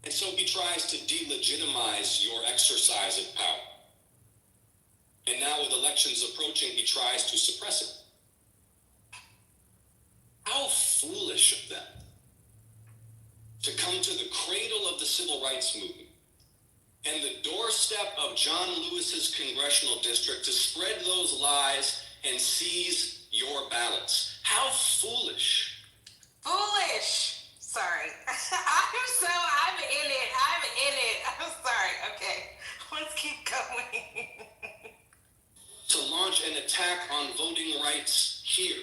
And so he tries to delegitimize your exercise of power. And now with elections approaching, he tries to suppress it. How foolish of them. to come to the cradle of the civil rights movement and the doorstep of John Lewis's congressional district to spread those lies and seize your ballots. How foolish. Foolish. Sorry. I'm in it. I'm sorry. Okay. Let's keep going. To launch an attack on voting rights here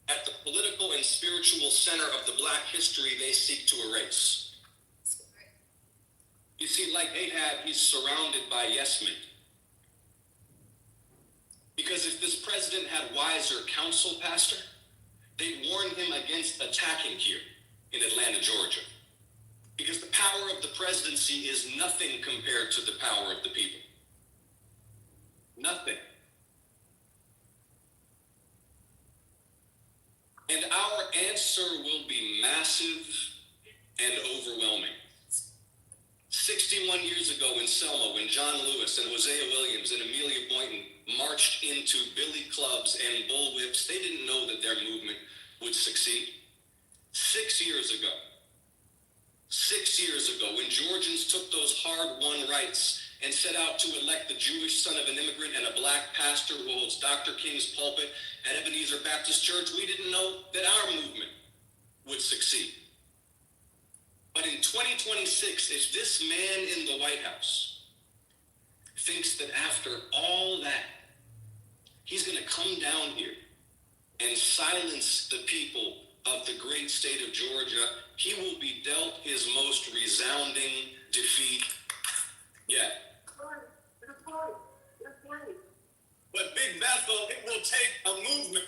at the political and spiritual center of the Black history they seek to erase. You see, like Ahab, he's surrounded by yes men. Because if this president had wiser counsel, Pastor, they'd warn him against attacking here in Atlanta, Georgia. Because the power of the presidency is nothing compared to the power of the people. Nothing. And our answer will be massive and overwhelming. 61 years ago in Selma, when John Lewis and Hosea Williams and Amelia Boynton marched into billy clubs and bullwhips, they didn't know that their movement would succeed. 6 years ago, when Georgians took those hard-won rights and set out to elect the Jewish son of an immigrant and a Black pastor who holds Dr. King's pulpit at Ebenezer Baptist Church, we didn't know that our movement would succeed. But in 2026, if this man in the White House thinks that after all that, he's going to come down here and silence the people of the great state of Georgia, he will be dealt his most resounding defeat yet. But Big Bethel, it will take a movement.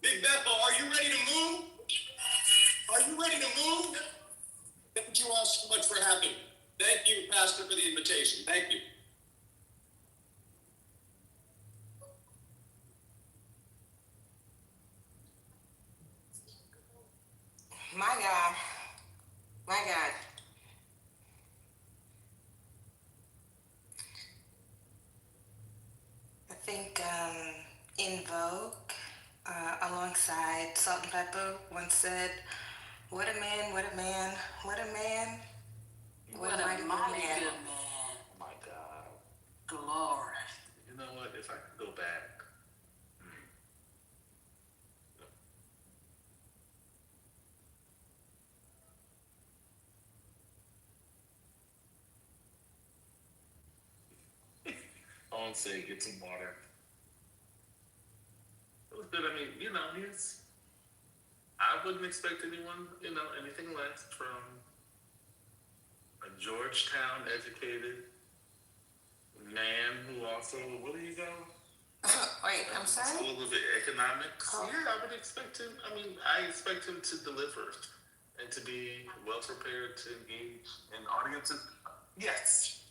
Big Bethel, are you ready to move? Are you ready to move? Thank you all so much for having me. Thank you, Pastor, for the invitation. Thank you. My God. My God. I think In Vogue, alongside Salt and Pepper, once said, "What a man, what a man, what a man, What a mighty good man. Oh my God. Glory. You know what? If I could go back. I won't say get some water. It was good. I mean, I wouldn't expect anyone, anything less from a Georgetown educated man who also, where do you go? Wait, I'm sorry? School of Economics. Oh. Yeah, I would expect him. I expect him to deliver and to be well prepared to engage in audiences. Yes.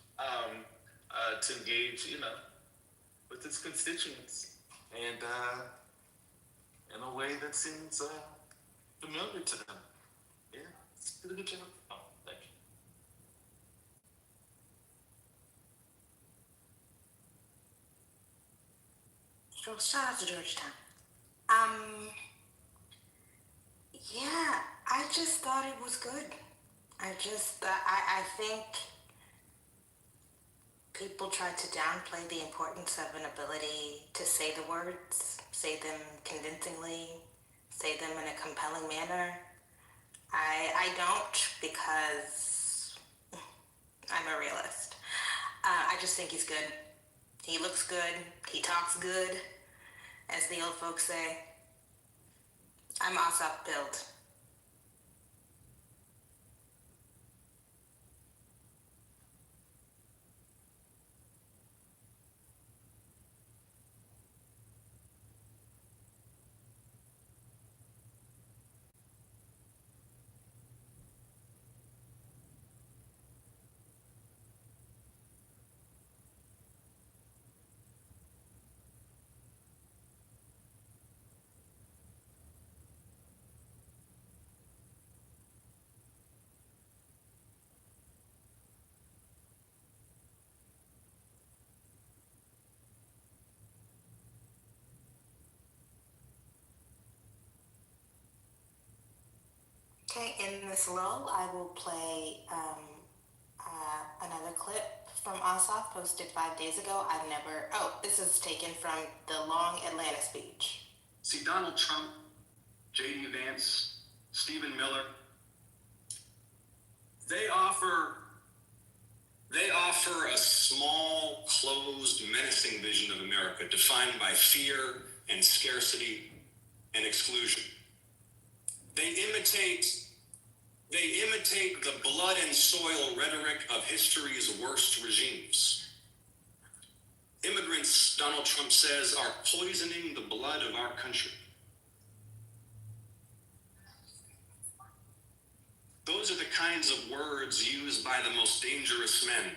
To engage, with his constituents and in a way that seems familiar to them. Yeah, it's a good job. Oh, thank you. So shout out to Georgetown. Yeah, I just thought it was good. I think people try to downplay the importance of an ability to say the words, say them convincingly, say them in a compelling manner. I don't, because I'm a realist. I just think he's good. He looks good. He talks good, as the old folks say. I'm also built. Okay, in this lull, I will play another clip from Ossoff posted 5 days ago. This is taken from the long Atlanta speech. See, Donald Trump, J.D. Vance, Stephen Miller, they offer a small, closed, menacing vision of America defined by fear and scarcity and exclusion. They imitate the blood and soil rhetoric of history's worst regimes. Immigrants, Donald Trump says, are poisoning the blood of our country. Those are the kinds of words used by the most dangerous men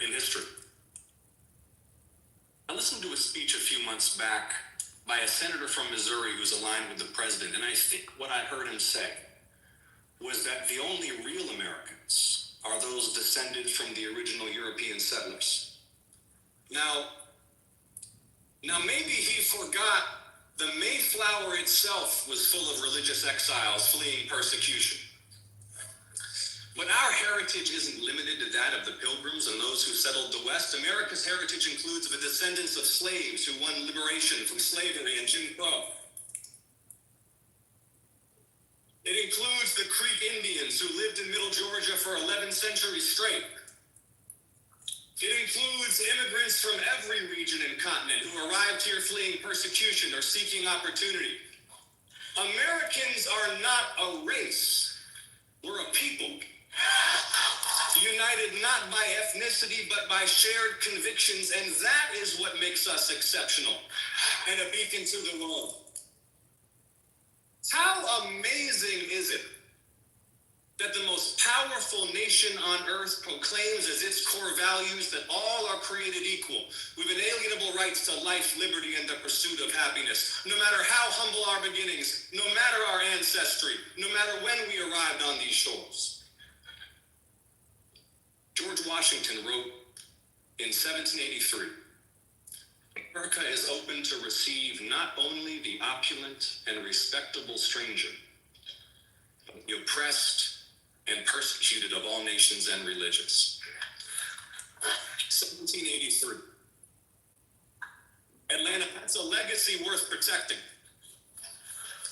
in history. I listened to a speech a few months back by a senator from Missouri who's aligned with the president, and I think what I heard him say was that the only real Americans are those descended from the original European settlers. Now maybe he forgot the Mayflower itself was full of religious exiles fleeing persecution. But our heritage isn't limited to that of the Pilgrims and those who settled the West. America's heritage includes the descendants of slaves who won liberation from slavery and Jim Crow. It includes the Creek Indians who lived in Middle Georgia for 11 centuries straight. It includes immigrants from every region and continent who arrived here fleeing persecution or seeking opportunity. Americans are not a race. We're a people. United not by ethnicity, but by shared convictions, and that is what makes us exceptional and a beacon to the world. How amazing is it that the most powerful nation on earth proclaims as its core values that all are created equal, with inalienable rights to life, liberty, and the pursuit of happiness, no matter how humble our beginnings, no matter our ancestry, no matter when we arrived on these shores. George Washington wrote in 1783, America is open to receive not only the opulent and respectable stranger, but the oppressed and persecuted of all nations and religions. 1783. Atlanta, that's a legacy worth protecting.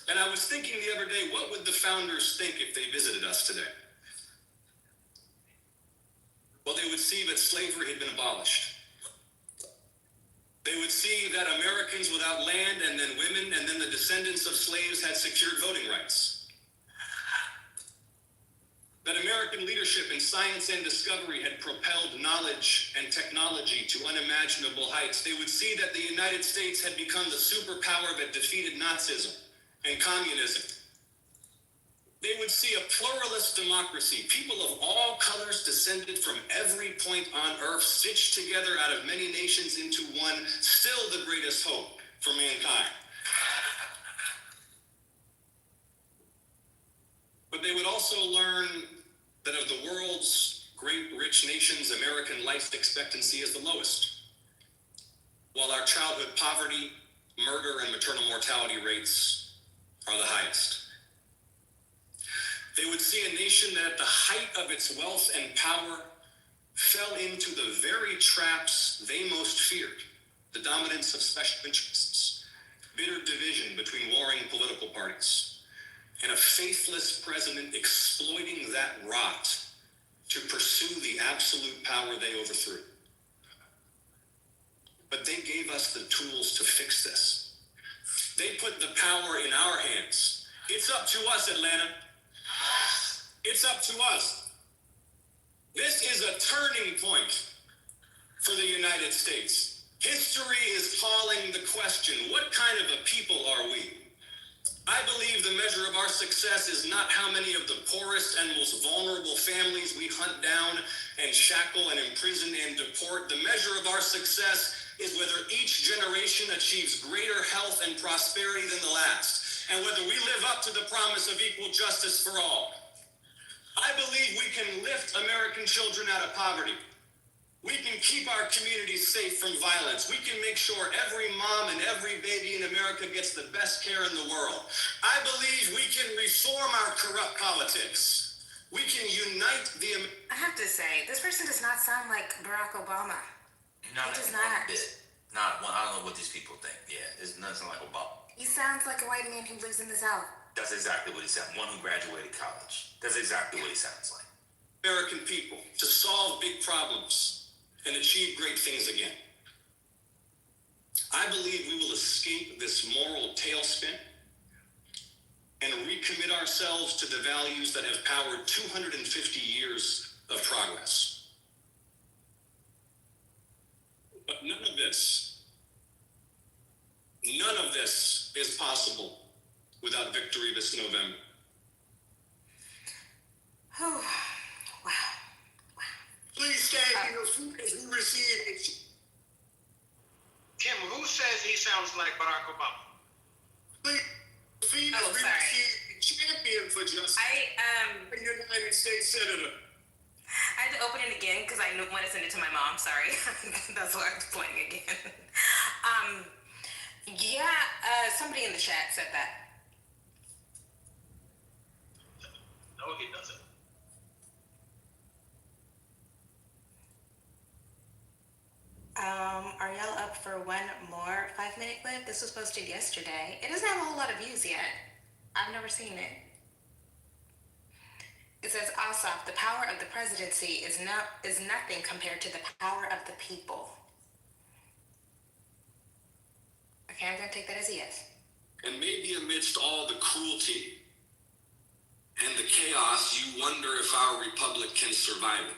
And I was thinking the other day, what would the founders think if they visited us today? Well, they would see that slavery had been abolished. They would see that Americans without land and then women and then the descendants of slaves had secured voting rights. That American leadership in science and discovery had propelled knowledge and technology to unimaginable heights. They would see that the United States had become the superpower that defeated Nazism and communism. They would see a pluralist democracy, people of all colors descended from every point on earth, stitched together out of many nations into one, still the greatest hope for mankind. But they would also learn that of the world's great rich nations, American life expectancy is the lowest, while our childhood poverty, murder, and maternal mortality rates are the highest. They would see a nation that at the height of its wealth and power fell into the very traps they most feared, the dominance of special interests, bitter division between warring political parties, and a faithless president exploiting that rot to pursue the absolute power they overthrew. But they gave us the tools to fix this. They put the power in our hands. It's up to us, Atlanta. It's up to us. This is a turning point for the United States. History is calling the question, what kind of a people are we? I believe the measure of our success is not how many of the poorest and most vulnerable families we hunt down and shackle and imprison and deport. The measure of our success is whether each generation achieves greater health and prosperity than the last, and whether we live up to the promise of equal justice for all. I believe we can lift American children out of poverty. We can keep our communities safe from violence. We can make sure every mom and every baby in America gets the best care in the world. I believe we can reform our corrupt politics. We can unite the I have to say, this person does not sound like Barack Obama. Not He does one not. bit. Not one. I don't know what these people think. Yeah, it's nothing like Obama. He sounds like a white man who lives in the South. That's exactly what he sounds. One who graduated college. That's exactly what he sounds like. American people to solve big problems and achieve great things again. I believe we will escape this moral tailspin and recommit ourselves to the values that have powered 250 years of progress. But none of this is possible without victory this November. Oh, wow. Please stand to your feet as we receive a Kim, who says he sounds like Barack Obama? please feet as Oh, we sorry. receive a champion for justice, a United States Senator. I had to open it again because I want to send it to my mom. Sorry. That's why I was playing again. Somebody in the chat said that. No, he doesn't. Are y'all up for one more 5-minute clip? This was posted yesterday. It doesn't have a whole lot of views yet. I've never seen it. It says, Ossoff, the power of the presidency is nothing compared to the power of the people. Okay, I'm gonna take that as a yes. And maybe amidst all the cruelty and the chaos, you wonder if our republic can survive it.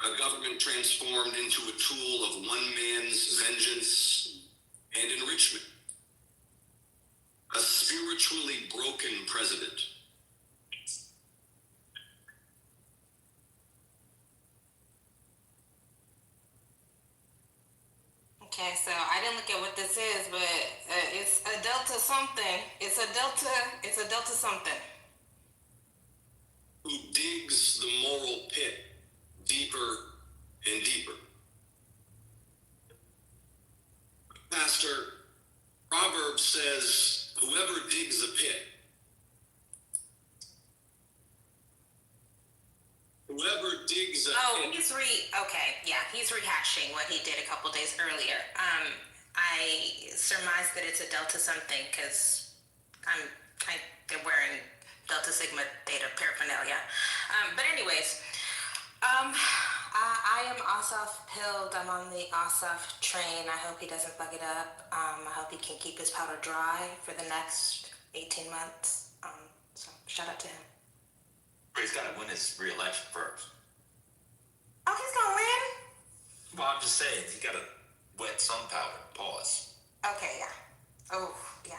A government transformed into a tool of one man's vengeance and enrichment. A spiritually broken president. Okay, so I didn't look at what this is, but it's a Delta something. It's a Delta something. Who digs the moral pit deeper and deeper. Pastor, Proverbs says, whoever digs a pit, he's rehashing what he did a couple days earlier. I surmise that it's a Delta something because they're wearing Delta Sigma Theta paraphernalia. But anyways, I am Ossoff pilled. I'm on the Ossoff train. I hope he doesn't fuck it up. I hope he can keep his powder dry for the next 18 months. So shout out to him. But he's got to win his re-election first. Oh, he's gonna win? Well, I'm just saying, he got to wet some powder. Pause. Okay, yeah. Oh, yeah.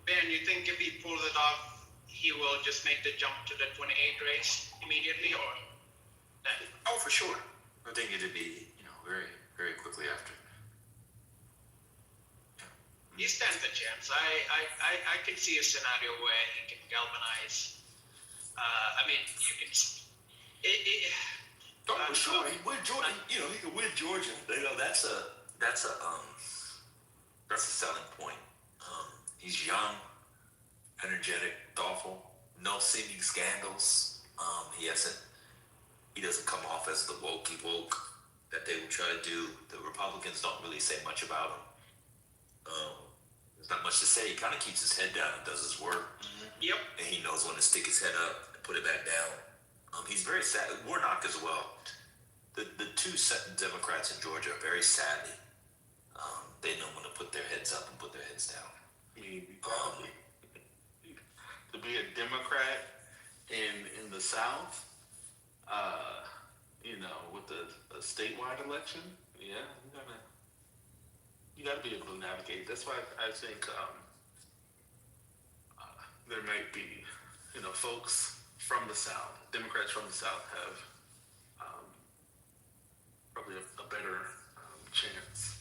Ben, you think if he pulls it off, he will just make the jump to the 28 race immediately, or? Oh, for sure. I think it'd be, very, very quickly after. He stands a chance. I can see a scenario where he can galvanize. You can. For sure. He win Georgia. He can win Georgia. That's a selling point. He's young, energetic, thoughtful, no seeming scandals. He doesn't come off as the wokey woke that they would try to do. The Republicans don't really say much about him. There's not much to say. He kind of keeps his head down and does his work. Yep. And he knows when to stick his head up and put it back down. He's very sad. Warnock as well. The two Democrats in Georgia are very savvy. They know when to put their heads up and put their heads down. To be a Democrat in the South, statewide election, yeah, you gotta be able to navigate. That's why I think there might be, folks from the South, Democrats from the South have probably a better chance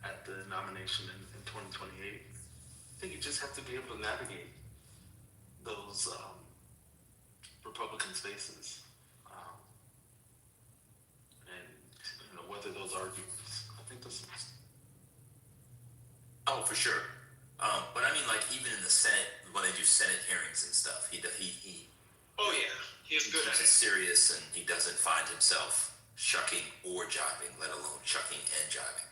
at the nomination in 2028. I think you just have to be able to navigate those Republican spaces, and whether those arguments. I think this is. Oh, for sure. But I mean, like even in the Senate, when they do Senate hearings and stuff, he Oh yeah, he's good at keeps it it. serious, and he doesn't find himself shucking or jiving, let alone shucking and jiving.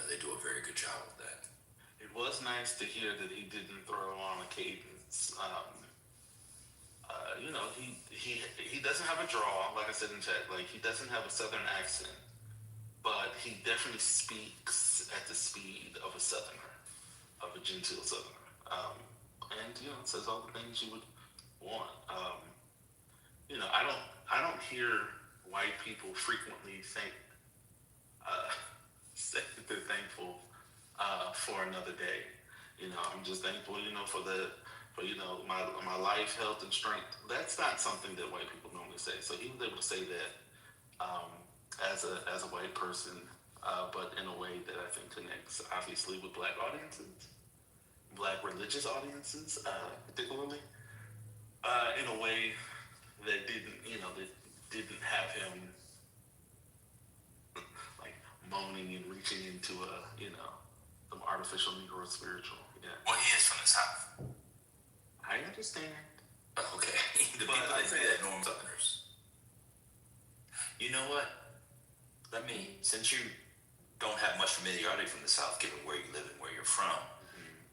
They do a very good job with that. It was nice to hear that he didn't throw on a cadence. He doesn't have a draw, like I said in chat. Like he doesn't have a Southern accent, but he definitely speaks at the speed of a Southerner, of a genteel Southerner, and says all the things you would want. I don't hear white people frequently say that they're thankful for another day. I'm just thankful, for my life, health, and strength. That's not something that white people normally say. So he was able to say that as a white person, but in a way that I think connects obviously with Black audiences, Black religious audiences, particularly, in a way that didn't have him like moaning and reaching into some artificial Negro spiritual. Yeah. Well, he is from the South. I understand. Okay. The people that say that norm Southerners. You know what? Since you don't have much familiarity from the South, given where you live and where you're from,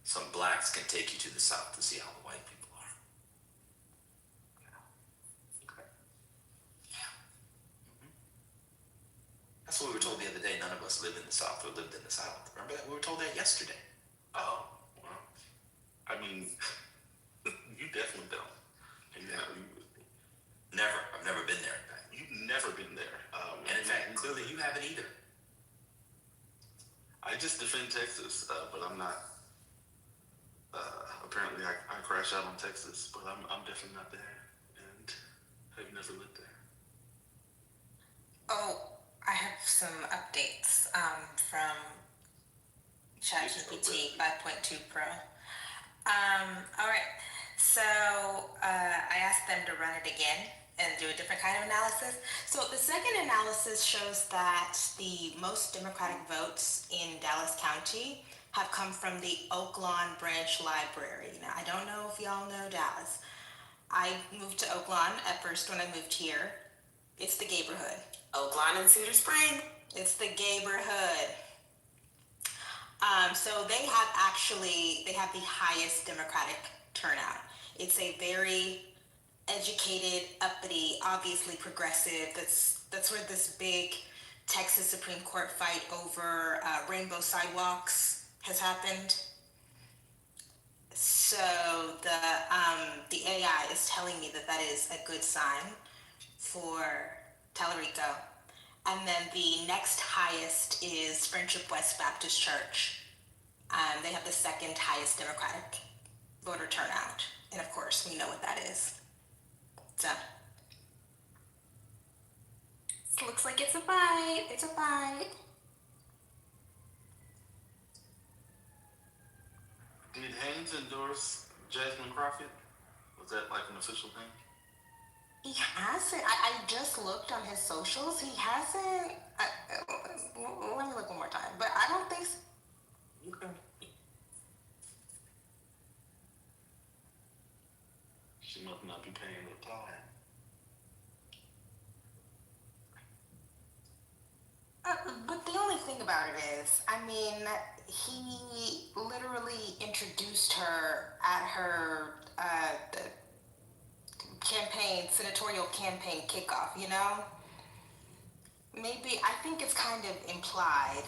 some blacks can take you to the South to see how the white people are. Okay. Yeah. That's what we were told the other day. None of us live in the South or lived in the South. Remember that? We were told that yesterday. Oh, well. I mean, you definitely don't. Never. I've never been there. You've never been there. And in fact, clearly you haven't either. I just defend Texas, but I'm not. Apparently, I crash out on Texas, but I'm definitely not there, and I've never lived there. Oh, I have some updates from ChatGPT 5.2 Pro. All right, so I asked them to run it again and do a different kind of analysis. So the second analysis shows that the most Democratic votes in Dallas County have come from the Oak Lawn Branch Library. Now, I don't know if y'all know Dallas. I moved to Oak Lawn at first when I moved here. It's the neighborhood. Oak Lawn and Cedar Spring. It's the neighborhood. So they have the highest Democratic turnout. It's a very educated, uppity, obviously progressive. That's where this big Texas Supreme Court fight over rainbow sidewalks has happened. So the AI is telling me that is a good sign for Tallarico. And then the next highest is Friendship West Baptist Church. They have the second highest Democratic voter turnout. And of course, we know what that is. So it looks like it's a fight. It's a fight. Did Haynes endorse Jasmine Crockett? Was that like an official thing? He hasn't. I just looked on his socials. He hasn't. Let me look one more time. But I don't think so. Okay. She must not be paying the tithe. But the only thing about it is, I mean, he literally introduced her at her senatorial campaign kickoff, you know? Maybe, I think it's kind of implied.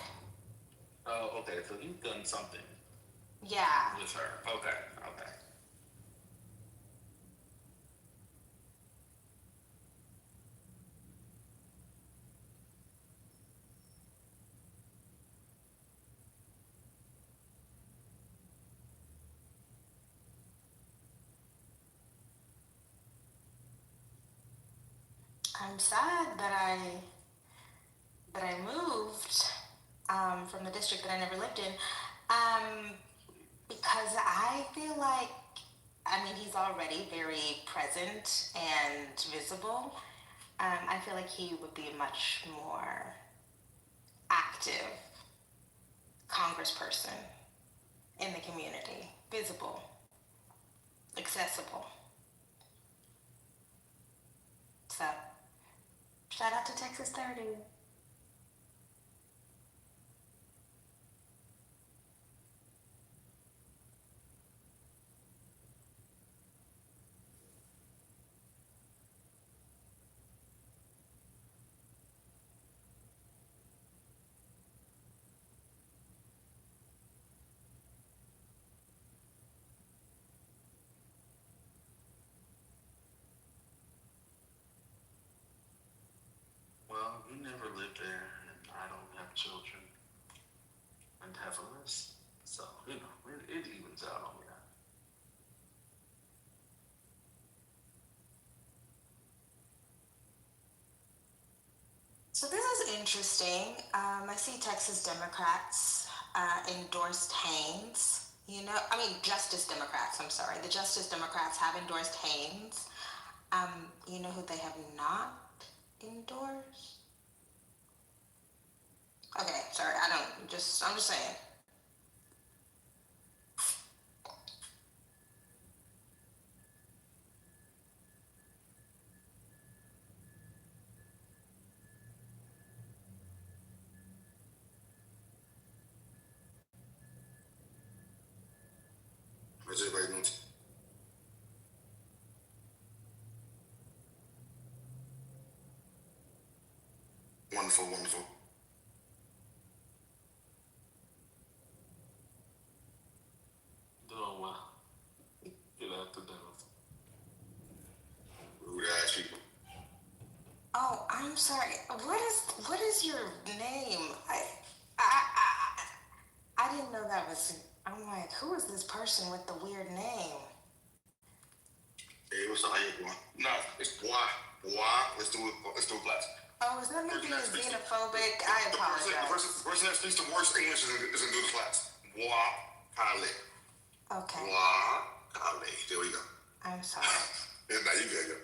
Oh, okay, so he's done something Yeah. with her. Okay. I'm sad that I moved from the district that I never lived in, because I feel like, I mean, he's already very present and visible. I feel like he would be a much more active congressperson in the community, visible, accessible. So, shout out to Texas 30. Well, you never lived there, and I don't have children and have a list. So, it evens out on that. So this is interesting. I see Texas Democrats endorsed Haynes. Justice Democrats, I'm sorry. The Justice Democrats have endorsed Haynes. You know who they have not endorsed? Okay, sorry, I'm just saying. What's everybody doing? Wonderful, wonderful. Doing well. Get after dinner. Rude ass people. Oh, I'm sorry. What is your name? I didn't know that was. I'm like, who is this person with the weird name? Hey, what's up? How you doing? No, it's boy. Let's do it class. Oh, is that me being xenophobic? I apologize. The person that speaks the worst English is in the class. Boy, Kale. Okay. Boy, Kale. There we go. I'm sorry. Yeah, now you good.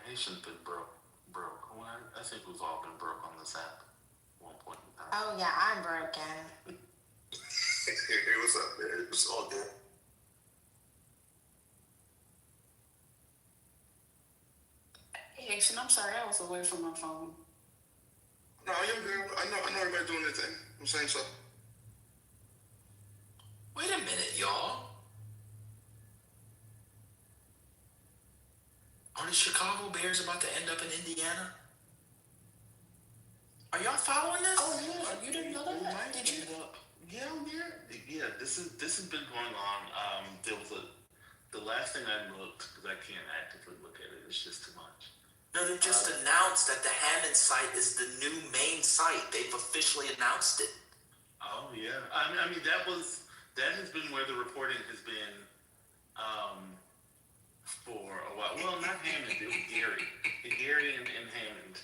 Haitians been broke. Well, I think we've all been broke on this app at one point in time. Oh yeah, I'm broken. Hey, what's up, man? It's all good. Hey, Action, I'm sorry, I was away from my phone. No, you're good. I know everybody doing their thing. I'm saying so. Wait a minute, y'all. Are the Chicago Bears about to end up in Indiana? Are y'all following this? Oh yeah, you didn't know that? Did you? Yeah. This has been going on. There was the last thing I looked, because I can't actively look at it. It's just too much. No, they just announced that the Hammond site is the new main site. They've officially announced it. Oh yeah. I mean that has been where the reporting has been for a while. Well, not Hammond. It was Gary and Hammond.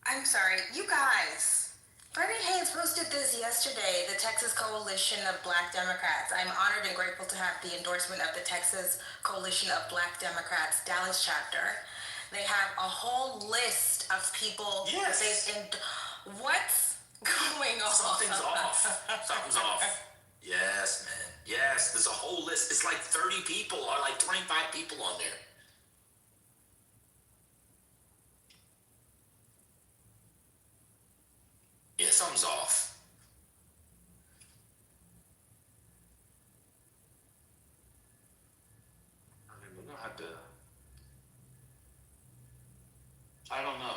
I'm sorry, you guys. Freddie Haynes posted this yesterday, the Texas Coalition of Black Democrats. I'm honored and grateful to have the endorsement of the Texas Coalition of Black Democrats Dallas chapter. They have a whole list of people. Yes. What's going on? Something's off. Something's off. Yes, man. Yes, there's a whole list. It's like 30 people or like 25 people on there. Yeah, something's off. I mean, we're gonna have to. I don't know.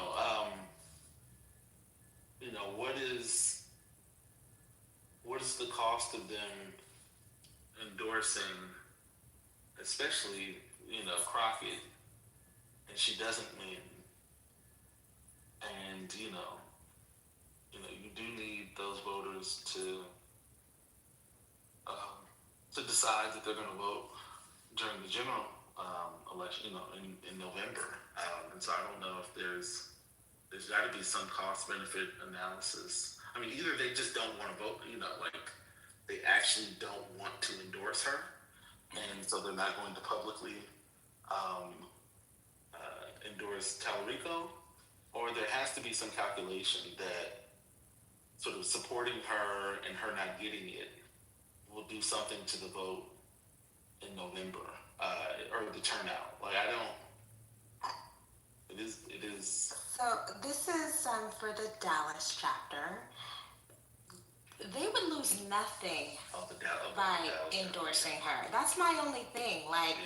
What is the cost of them endorsing, especially Crockett, and she doesn't win, and you do need those voters to decide that they're going to vote during the general election, in November. And so I don't know if there's got to be some cost benefit analysis. I mean, either they just don't want to vote, like they actually don't want to endorse her, and so they're not going to publicly endorse Tallarico, or there has to be some calculation that sort of supporting her and her not getting it will do something to the vote in November, or the turnout. Like, I don't. It is. So this is for the Dallas chapter. They would lose nothing by endorsing her. That's my only thing. Like,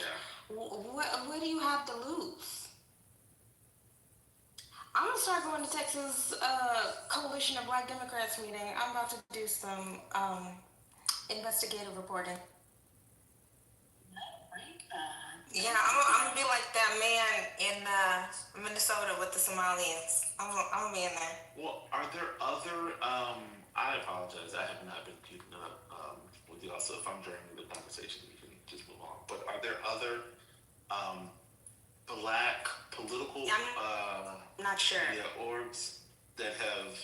what do you have to lose? I'm gonna start going to Texas Coalition of Black Democrats meeting. I'm about to do some investigative reporting. Yeah, I'm gonna be like that man in Minnesota with the Somalians. I'm gonna be in there. Well, are there other? I apologize. I have not been keeping up with y'all. So if I'm draining the conversation, we can just move on. But are there other Black political? I'm not sure. Yeah, orgs that have,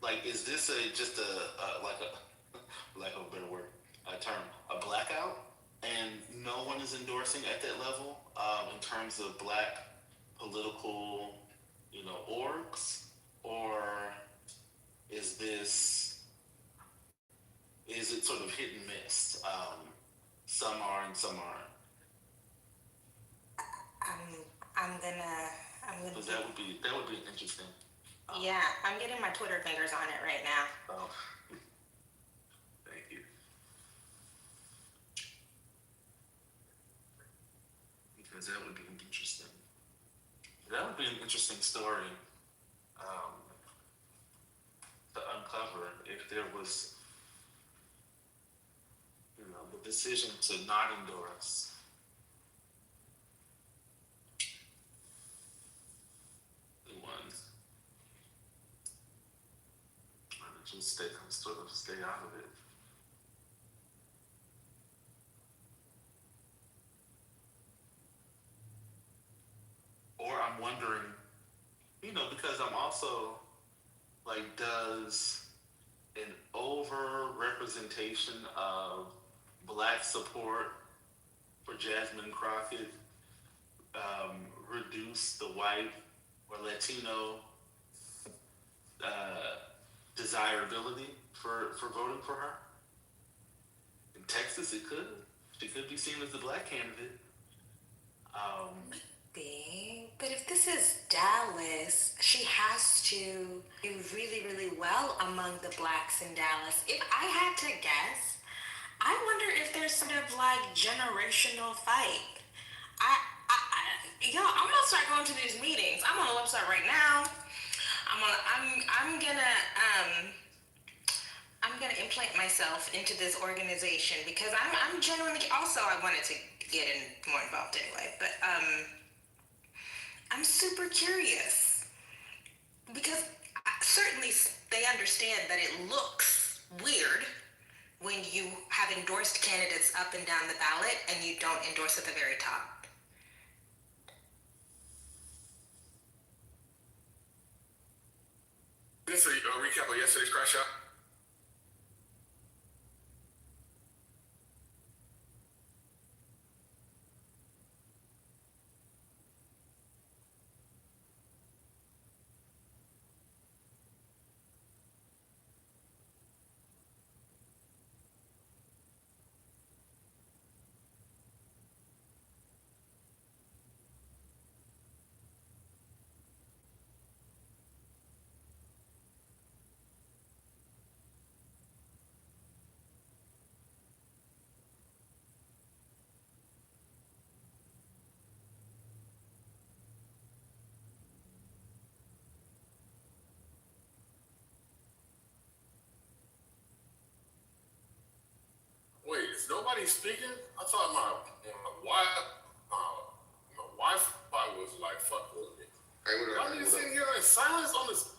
like, is this just a like a lack of a better word, a term, a blackout? And no one is endorsing at that level in terms of Black political, orgs, or is it sort of hit and miss? Some are and some aren't. I'm gonna. Because that would be interesting. Yeah, I'm getting my Twitter fingers on it right now. Oh, thank you. Because that would be interesting. That would be an interesting story to uncover if there was, the decision to not endorse. The ones trying to just stay out of it. Or I'm wondering, because I'm also like, does an over representation of Black support for Jasmine Crockett reduce the white or Latino desirability for voting for her? In Texas, it could. She could be seen as the Black candidate. But if this is Dallas, she has to do really, really well among the Blacks in Dallas. If I had to guess, I wonder if there's sort of like generational fight. I'm gonna start going to these meetings. I'm on the website right now. I'm gonna implant myself into this organization because I'm genuinely. Also, I wanted to get more involved anyway, but I'm super curious because certainly they understand that it looks weird when you have endorsed candidates up and down the ballot and you don't endorse at the very top. This is a recap of yesterday's crash out. Wait, is nobody speaking? I thought my Wi-Fi was like fucked with me. Hey, why are you sitting here in silence on this?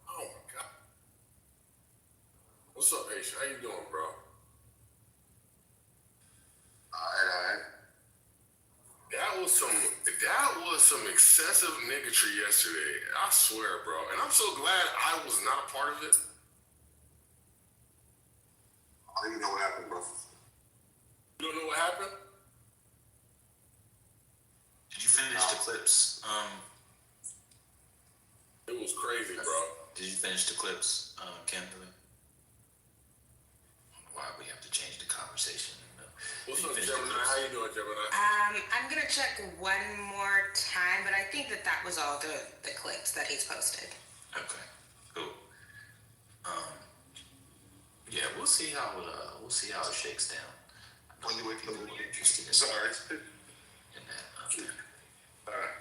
Oh my god. What's up, Aisha? How you doing, bro? Alright. That was some excessive niggatry yesterday. I swear, bro. And I'm so glad I was not a part of it. I don't even know what happened, bro. You don't know what happened? Did you finish the clips? It was crazy, bro. Did you finish the clips, Kimberly? Why we have to change the conversation? What's up, Gemini? How you doing, Gemini? I'm gonna check one more time, but I think that was all the clips that he's posted. Okay, cool. Yeah, we'll see how it shakes down. When you wake up, Interested in sorry. that. Alright.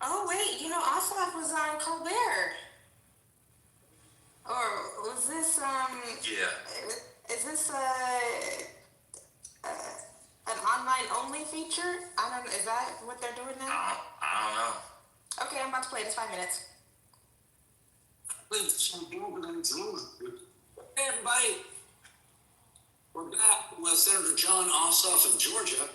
Oh wait, Ossoff was on Colbert. Or was this Yeah. Is this an online only feature? I don't know. Is that what they're doing now? I don't know. Okay, I'm about to play it. It's 5 minutes. Hey everybody, we're back with Senator John Ossoff of Georgia.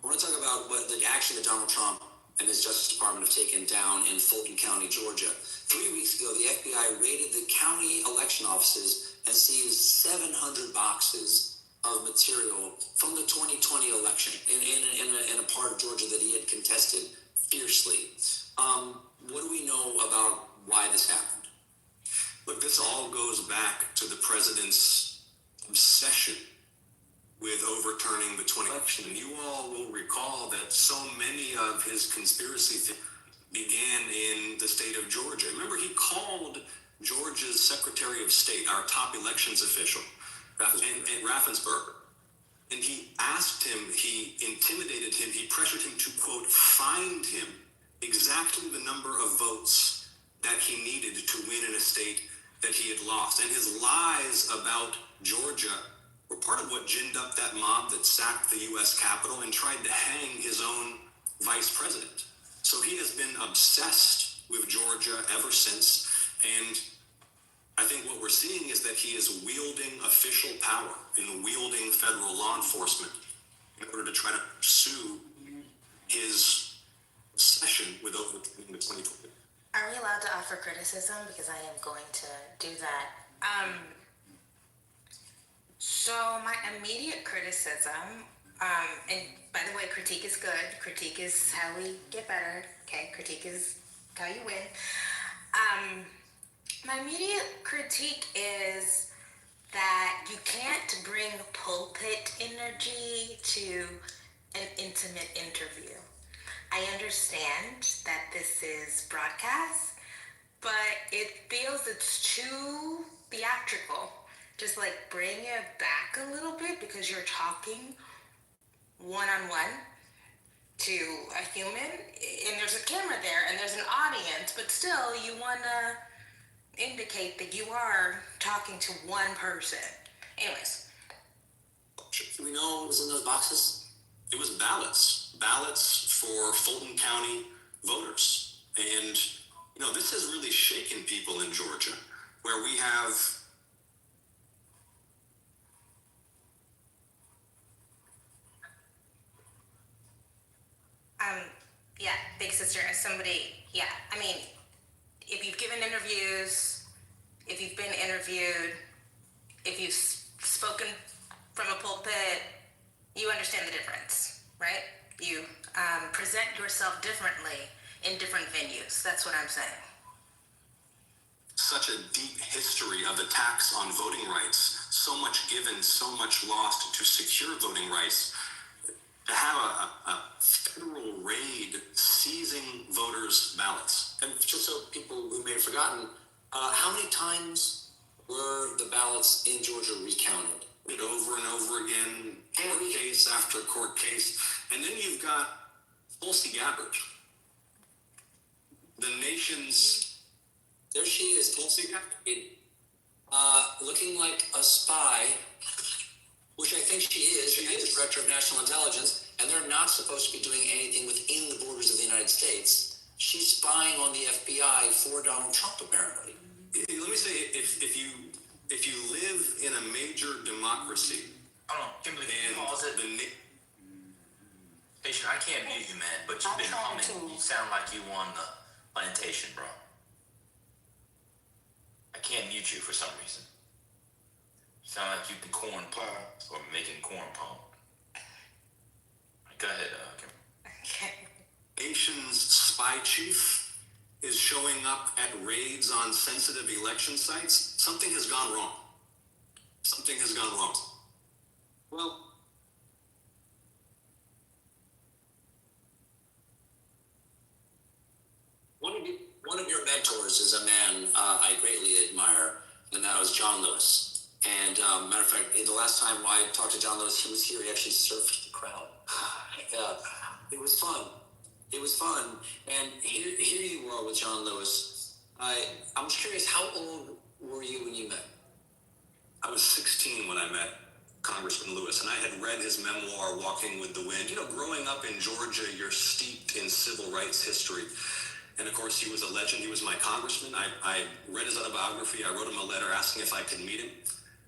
We're going to talk about what the action that Donald Trump and his Justice Department have taken down in Fulton County, Georgia. 3 weeks ago, the FBI raided the county election offices and seized 700 boxes of material from the 2020 election in a part of Georgia that he had contested fiercely. What do we know about why this happened? Look, this all goes back to the president's obsession with overturning the 2020 election. You all will recall that so many of his conspiracy began in the state of Georgia. Remember, he called Georgia's Secretary of State, our top elections official, Raffensperger, and he asked him, he intimidated him, he pressured him to, quote, find him exactly the number of votes that he needed to win in a state that he had lost. And his lies about Georgia were part of what ginned up that mob that sacked the U.S. Capitol and tried to hang his own vice president. So he has been obsessed with Georgia ever since. And I think what we're seeing is that he is wielding official power and wielding federal law enforcement in order to try to pursue his obsession with overturning the 2020. Are we allowed to offer criticism? Because I am going to do that. So my immediate criticism, and by the way, critique is good. Critique is how we get better. Okay, critique is how you win. My immediate critique is that you can't bring pulpit energy to an intimate interview. I understand that this is broadcast, but it feels it's too theatrical. Just like bring it back a little bit because you're talking one-on-one to a human and there's a camera there and there's an audience, but still you want to indicate that you are talking to one person. Anyways. Do we know what was in those boxes? It was ballots for Fulton County voters. And, this has really shaken people in Georgia, where we have Yeah, big sister, as somebody, I mean, if you've given interviews, if you've been interviewed, if you've spoken from a pulpit, you understand the difference, right? You present yourself differently in different venues. That's what I'm saying. Such a deep history of attacks on voting rights, so much given, so much lost to secure voting rights. To have a federal raid seizing voters' ballots. And just so people who may have forgotten, how many times were the ballots in Georgia recounted? Over and over again, court case after court case. And then you've got Tulsi Gabbard, the nation's... There she is, Tulsi Gabbard, looking like a spy, which I think she is. She is Director of National Intelligence, and they're not supposed to be doing anything within the borders of the United States. She's spying on the FBI for Donald Trump, apparently. Let me say, if you live in a major democracy, Hold on, Kimberly, can you pause it? Can I can't mute you, man, but you've been trying humming. to. You sound like you on the plantation, bro. I can't mute you for some reason. You sound like you've been corn pop or making corn pop. Go ahead, Kim. Nation's spy chief is showing up at raids on sensitive election sites. Something has gone wrong. Something has gone wrong. Well, one of your mentors is a man I greatly admire, and that was John Lewis. And matter of fact, the last time I talked to John Lewis, he was here. He actually surfed the crowd. It was fun. It was fun. And here you are with John Lewis. I'm curious, how old were you when you met? I was 16 when I met Congressman Lewis, and I had read his memoir, Walking with the Wind. You know, growing up in Georgia, you're steeped in civil rights history. And of course, he was a legend. He was my congressman. I read his autobiography. I wrote him a letter asking if I could meet him.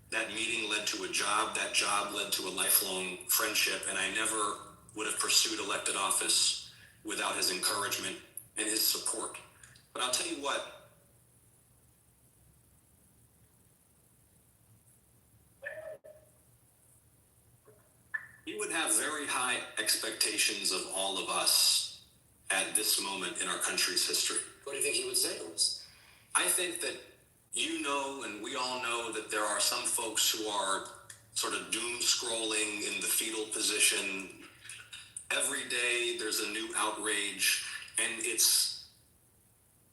That meeting led to a job. That job led to a lifelong friendship. And I never would have pursued elected office without his encouragement and his support. But I'll tell you what, he would have very high expectations of all of us at this moment in our country's history. What do you think he would say to us? I think that you know, and we all know, that there are some folks who are sort of doom scrolling in the fetal position. Every day there's a new outrage, and it's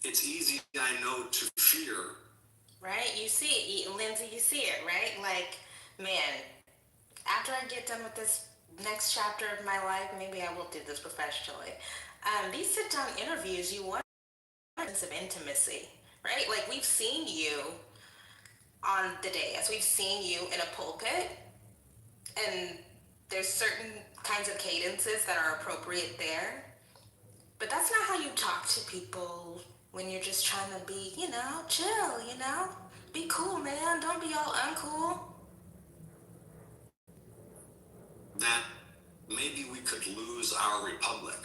easy, I know, to fear. Right? You see it, Lindsay, you see it, right? Like, man, after I get done with this next chapter of my life, maybe I will do this professionally. These sit-down interviews, you want a sense of intimacy, right? Like, we've seen you on the dais. We've seen you in a pulpit, and there's certain kinds of cadences that are appropriate there. But that's not how you talk to people when you're just trying to be, chill, Be cool, man. Don't be all uncool. That maybe we could lose our republic.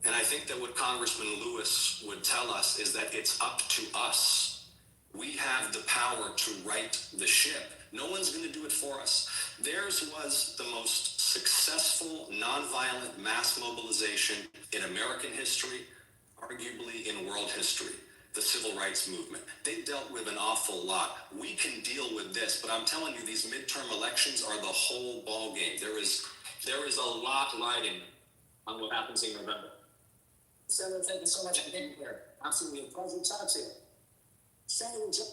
And I think that what Congressman Lewis would tell us is that it's up to us. We have the power to right the ship. No one's going to do it for us. Theirs was the most successful nonviolent mass mobilization in American history, arguably in world history, the civil rights movement. They dealt with an awful lot. We can deal with this, but I'm telling you, these midterm elections are the whole ball game. There is a lot riding on what happens in November. Senator, thank you so much for being here. Absolutely a pleasure to talk to you. Senator,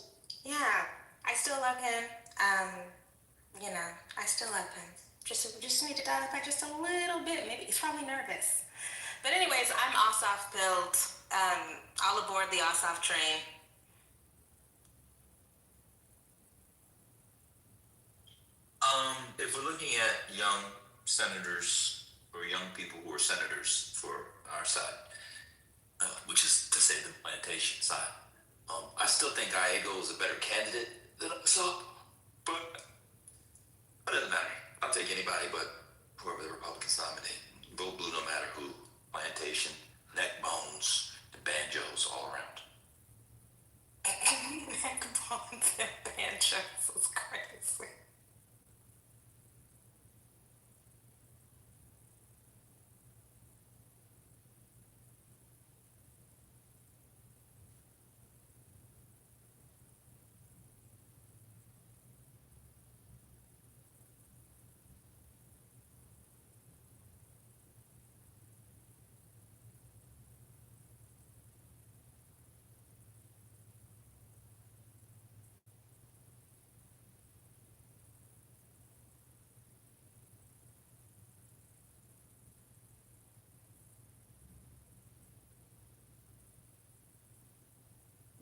Yeah, I still love him. I still love him. Just need to dial it back just a little bit. Maybe he's probably nervous. But anyways, I'm Ossoff built. All aboard the Ossoff train. If we're looking at young senators or young people who are senators for our side, which is to say the plantation side, I still think Gallego is a better candidate than Ossoff, but it doesn't matter. I'll take anybody but whoever the Republicans nominate. Vote blue no matter who. Plantation, neck bones, the banjos all around. Neck bones and banjos is crazy.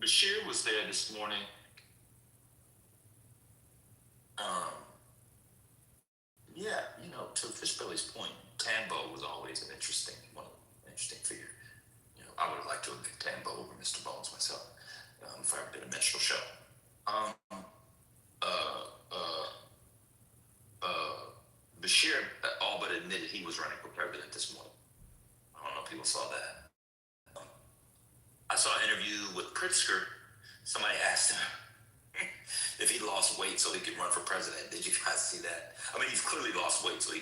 Bashir was there this morning. Yeah, to Fishbelly's point, Tambo was always an interesting figure. I would have liked to have picked Tambo over Mr. Bones myself if I ever did a minstrel show. Bashir all but admitted he was running for president. Pritzker, somebody asked him if he lost weight so he could run for president. Did you guys see that? I mean, he's clearly lost weight so he could